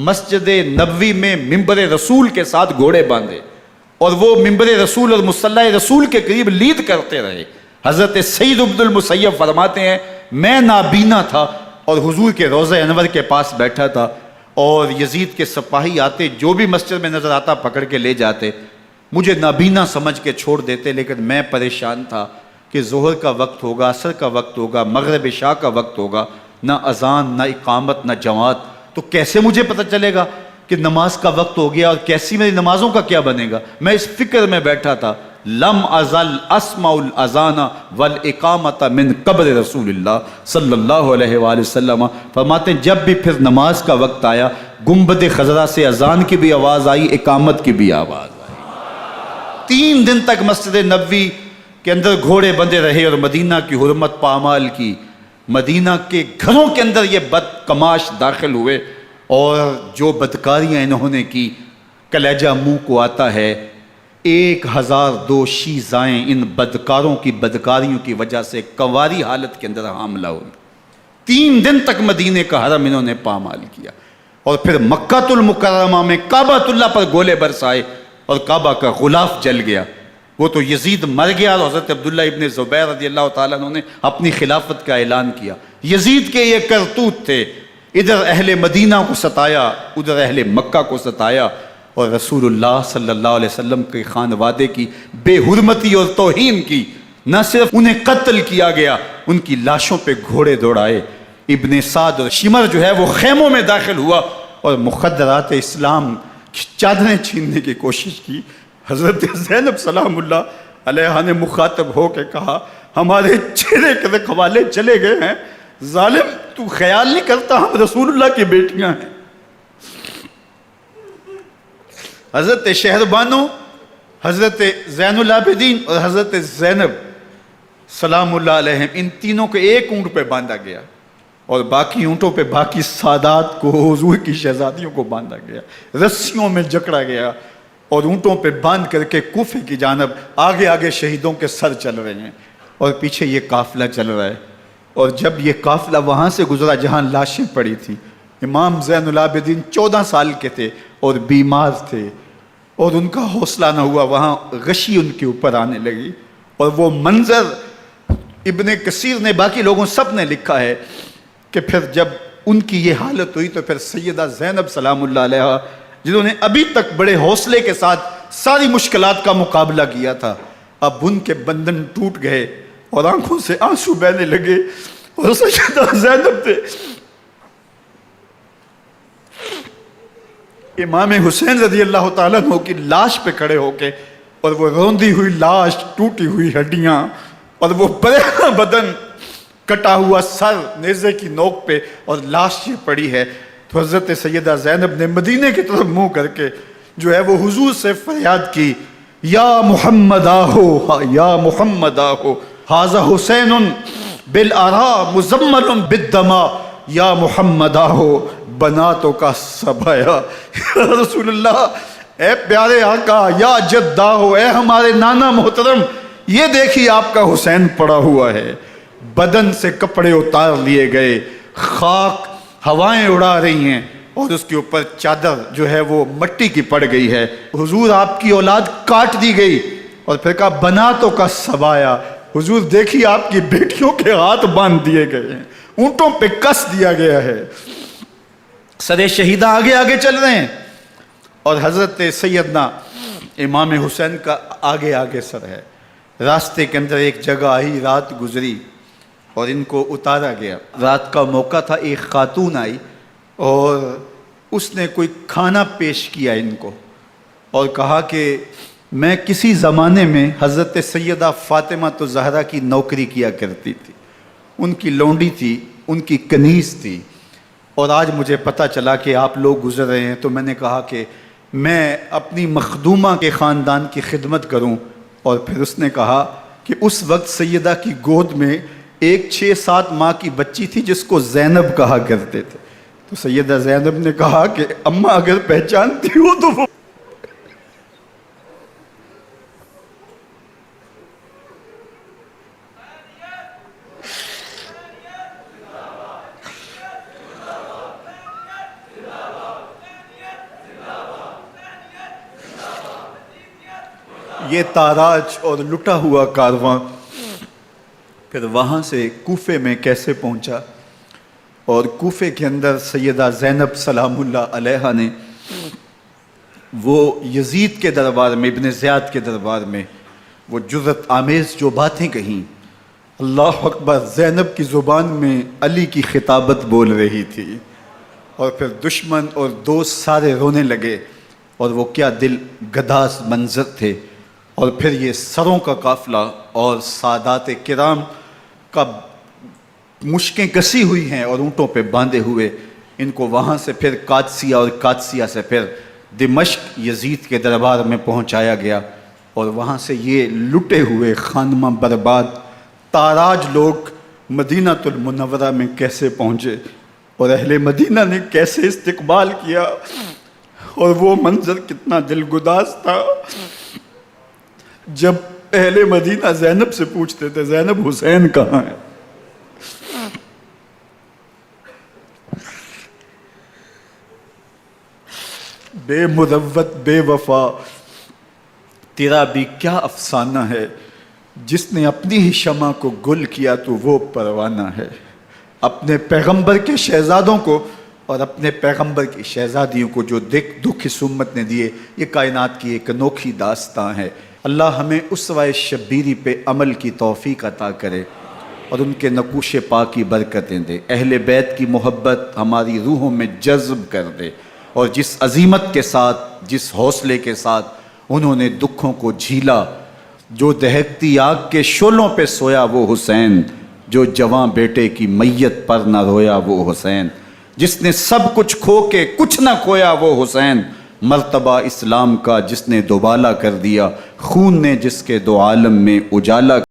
مسجد نبوی میں ممبر رسول کے ساتھ گھوڑے باندھے، اور وہ ممبر رسول اور مصلی رسول کے قریب لید کرتے رہے۔ حضرت سعید عبد المسیب فرماتے ہیں میں نابینا تھا اور حضور کے روضہ انور کے پاس بیٹھا تھا، اور یزید کے سپاہی آتے، جو بھی مسجد میں نظر آتا پکڑ کے لے جاتے، مجھے نابینا سمجھ کے چھوڑ دیتے، لیکن میں پریشان تھا کہ ظہر کا وقت ہوگا، عصر کا وقت ہوگا، مغرب عشاء کا وقت ہوگا، نہ اذان، نہ اقامت، نہ جماعت، تو کیسے مجھے پتہ چلے گا کہ نماز کا وقت ہو گیا، اور کیسی میری نمازوں کا کیا بنے گا؟ میں اس فکر میں بیٹھا تھا۔ لم ازل اسمع الاذان والاقامت من قبر رسول اللہ صلی اللہ علیہ وآلہ وسلم۔ فرماتے ہیں جب بھی پھر نماز کا وقت آیا، گنبد خضرا سے اذان کی بھی آواز آئی، اقامت کی بھی آواز آئی۔ 3 دن تک مسجد نبوی کے اندر گھوڑے بندے رہے، اور مدینہ کی حرمت پامال کی۔ مدینہ کے گھروں کے اندر یہ بدکماش داخل ہوئے، اور جو بدکاریاں انہوں نے کی، کلیجہ منہ کو آتا ہے۔ 1002 شیزائیں ان بدکاروں کی بدکاریوں کی وجہ سے کنواری حالت کے اندر حاملہ ہوئی۔ 3 دن تک مدینے کا حرم انہوں نے پامال کیا، اور پھر مکہ المکرمہ میں کعبۃ اللہ پر گولے برسائے، اور کعبہ کا غلاف جل گیا۔ وہ تو یزید مر گیا، اور حضرت عبداللہ ابن زبیر رضی اللہ تعالیٰ عنہ نے اپنی خلافت کا اعلان کیا۔ یزید کے یہ کرتوت تھے، ادھر اہل مدینہ کو ستایا، ادھر اہل مکہ کو ستایا، اور رسول اللہ صلی اللہ علیہ وسلم کے خانوادے کی بے حرمتی اور توہین کی۔ نہ صرف انہیں قتل کیا گیا، ان کی لاشوں پہ گھوڑے دوڑائے۔ ابن سعد اور شمر جو ہے وہ خیموں میں داخل ہوا، اور مخدرات اسلام کی چادریں چھیننے کی کوشش کی۔ حضرت زینب سلام اللہ علیہ نے مخاطب ہو کے کہا ہمارے چہرے کے رکھوالے چلے گئے ہیں، ظالم تو خیال نہیں کرتا ہم رسول اللہ کی بیٹیاں ہیں۔ حضرت شہربانو، حضرت زین العابدین اور حضرت زینب سلام اللہ علیہ، ان تینوں کو ایک اونٹ پہ باندھا گیا، اور باقی اونٹوں پہ باقی سادات کو، حضور کی شہزادیوں کو باندھا گیا، رسیوں میں جکڑا گیا، اور اونٹوں پہ باندھ کر کے کوفے کی جانب آگے آگے شہیدوں کے سر چل رہے ہیں، اور پیچھے یہ قافلہ چل رہا ہے۔ اور جب یہ قافلہ وہاں سے گزرا جہاں لاشیں پڑی تھیں، امام زین العابدین 14 سال کے تھے اور بیمار تھے، اور ان کا حوصلہ نہ ہوا، وہاں غشی ان کے اوپر آنے لگی، اور وہ منظر ابن کثیر نے، باقی لوگوں سب نے لکھا ہے کہ پھر جب ان کی یہ حالت ہوئی تو پھر سیدہ زینب سلام اللہ علیہ، جنہوں نے ابھی تک بڑے حوصلے کے ساتھ ساری مشکلات کا مقابلہ کیا تھا، اب ان کے بندھن ٹوٹ گئے اور آنکھوں سے آنسو بہنے لگے، اور سیدہ زینب نے امام حسین رضی اللہ تعالیٰ عنہ کی لاش پہ کھڑے ہو کے، اور وہ روندی ہوئی لاش، ٹوٹی ہوئی ہڈیاں، اور وہ برینا بدن، کٹا ہوا سر نیزے کی نوک پہ، اور لاش یہ پڑی ہے، تو حضرت سیدہ زینب نے مدینے کی طرف منہ کر کے جو ہے وہ حضور سے فریاد کی، یا محمد آہو، یا محمد آہو، ھذا حسین بالآراء مزمل بالدماء، یا محمد آہو بناتوں کا سبایا۔ یا رسول اللہ، اے پیارے آقا، یا جد آہو، اے ہمارے نانا محترم، یہ دیکھیے آپ کا حسین پڑا ہوا ہے۔ بدن سے کپڑے اتار لیے گئے، خاک ہوائیں اڑا رہی ہیں، اور اس کے اوپر چادر جو ہے وہ مٹی کی پڑ گئی ہے۔ حضور آپ کی اولاد کاٹ دی گئی، اور پھر کہا بناتوں کا سبایا، حضور دیکھیے آپ کی بیٹیوں کے ہاتھ باندھ دیے گئے ہیں، اونٹوں پہ کس دیا گیا ہے، سر شہیدہ آگے آگے چل رہے ہیں، اور حضرت سیدنا امام حسین کا آگے آگے سر ہے۔ راستے کے اندر ایک جگہ آئی، رات گزری اور ان کو اتارا گیا۔ رات کا موقع تھا، ایک خاتون آئی اور اس نے کوئی کھانا پیش کیا ان کو، اور کہا کہ میں کسی زمانے میں حضرت سیدہ فاطمہ زہرا کی نوکری کیا کرتی تھی، ان کی لونڈی تھی، ان کی کنیز تھی، اور آج مجھے پتہ چلا کہ آپ لوگ گزر رہے ہیں، تو میں نے کہا کہ میں اپنی مخدومہ کے خاندان کی خدمت کروں۔ اور پھر اس نے کہا کہ اس وقت سیدہ کی گود میں ایک 6-7 ماہ کی بچی تھی جس کو زینب کہا کرتے تھے، تو سیدہ زینب نے کہا کہ اماں اگر پہچانتی ہو تو وہ یہ تاراج اور لٹا ہوا کارواں پھر وہاں سے کوفے میں کیسے پہنچا، اور کوفے کے اندر سیدہ زینب سلام اللہ علیہا نے وہ یزید کے دربار میں، ابن زیاد کے دربار میں وہ جرأت آمیز جو باتیں کہیں، اللہ اکبر، زینب کی زبان میں علی کی خطابت بول رہی تھی، اور پھر دشمن اور دوست سارے رونے لگے، اور وہ کیا دل گداز منظر تھے۔ اور پھر یہ سروں کا قافلہ اور سادات کرام کا مشکیں کسی ہوئی ہیں اور اونٹوں پہ باندھے ہوئے، ان کو وہاں سے پھر قادسیہ، اور قادسیہ سے پھر دمشق یزید کے دربار میں پہنچایا گیا، اور وہاں سے یہ لٹے ہوئے خانمہ برباد تاراج لوگ مدینہ المنورہ میں کیسے پہنچے، اور اہل مدینہ نے کیسے استقبال کیا، اور وہ منظر کتنا دلگداز تھا جب اہل مدینہ زینب سے پوچھتے تھے زینب حسین کہاں ہے؟ بے مروت بے وفا تیرا بھی کیا افسانہ ہے، جس نے اپنی ہی شمع کو گل کیا تو وہ پروانہ ہے۔ اپنے پیغمبر کے شہزادوں کو اور اپنے پیغمبر کی شہزادیوں کو جو دکھ اس امت نے دیے، یہ کائنات کی ایک انوکھی داستان ہے۔ اللہ ہمیں اسوہ شبیری پہ عمل کی توفیق عطا کرے اور ان کے نقوش پاک کی برکتیں دے، اہل بیت کی محبت ہماری روحوں میں جذب کر دے، اور جس عظیمت کے ساتھ، جس حوصلے کے ساتھ انہوں نے دکھوں کو جھیلا، جو دہکتی آگ کے شعلوں پہ سویا وہ حسین، جو جواں بیٹے کی میت پر نہ رویا وہ حسین، جس نے سب کچھ کھو کے کچھ نہ کھویا وہ حسین، مرتبہ اسلام کا جس نے دوبالا کر دیا، خون نے جس کے دو عالم میں اجالا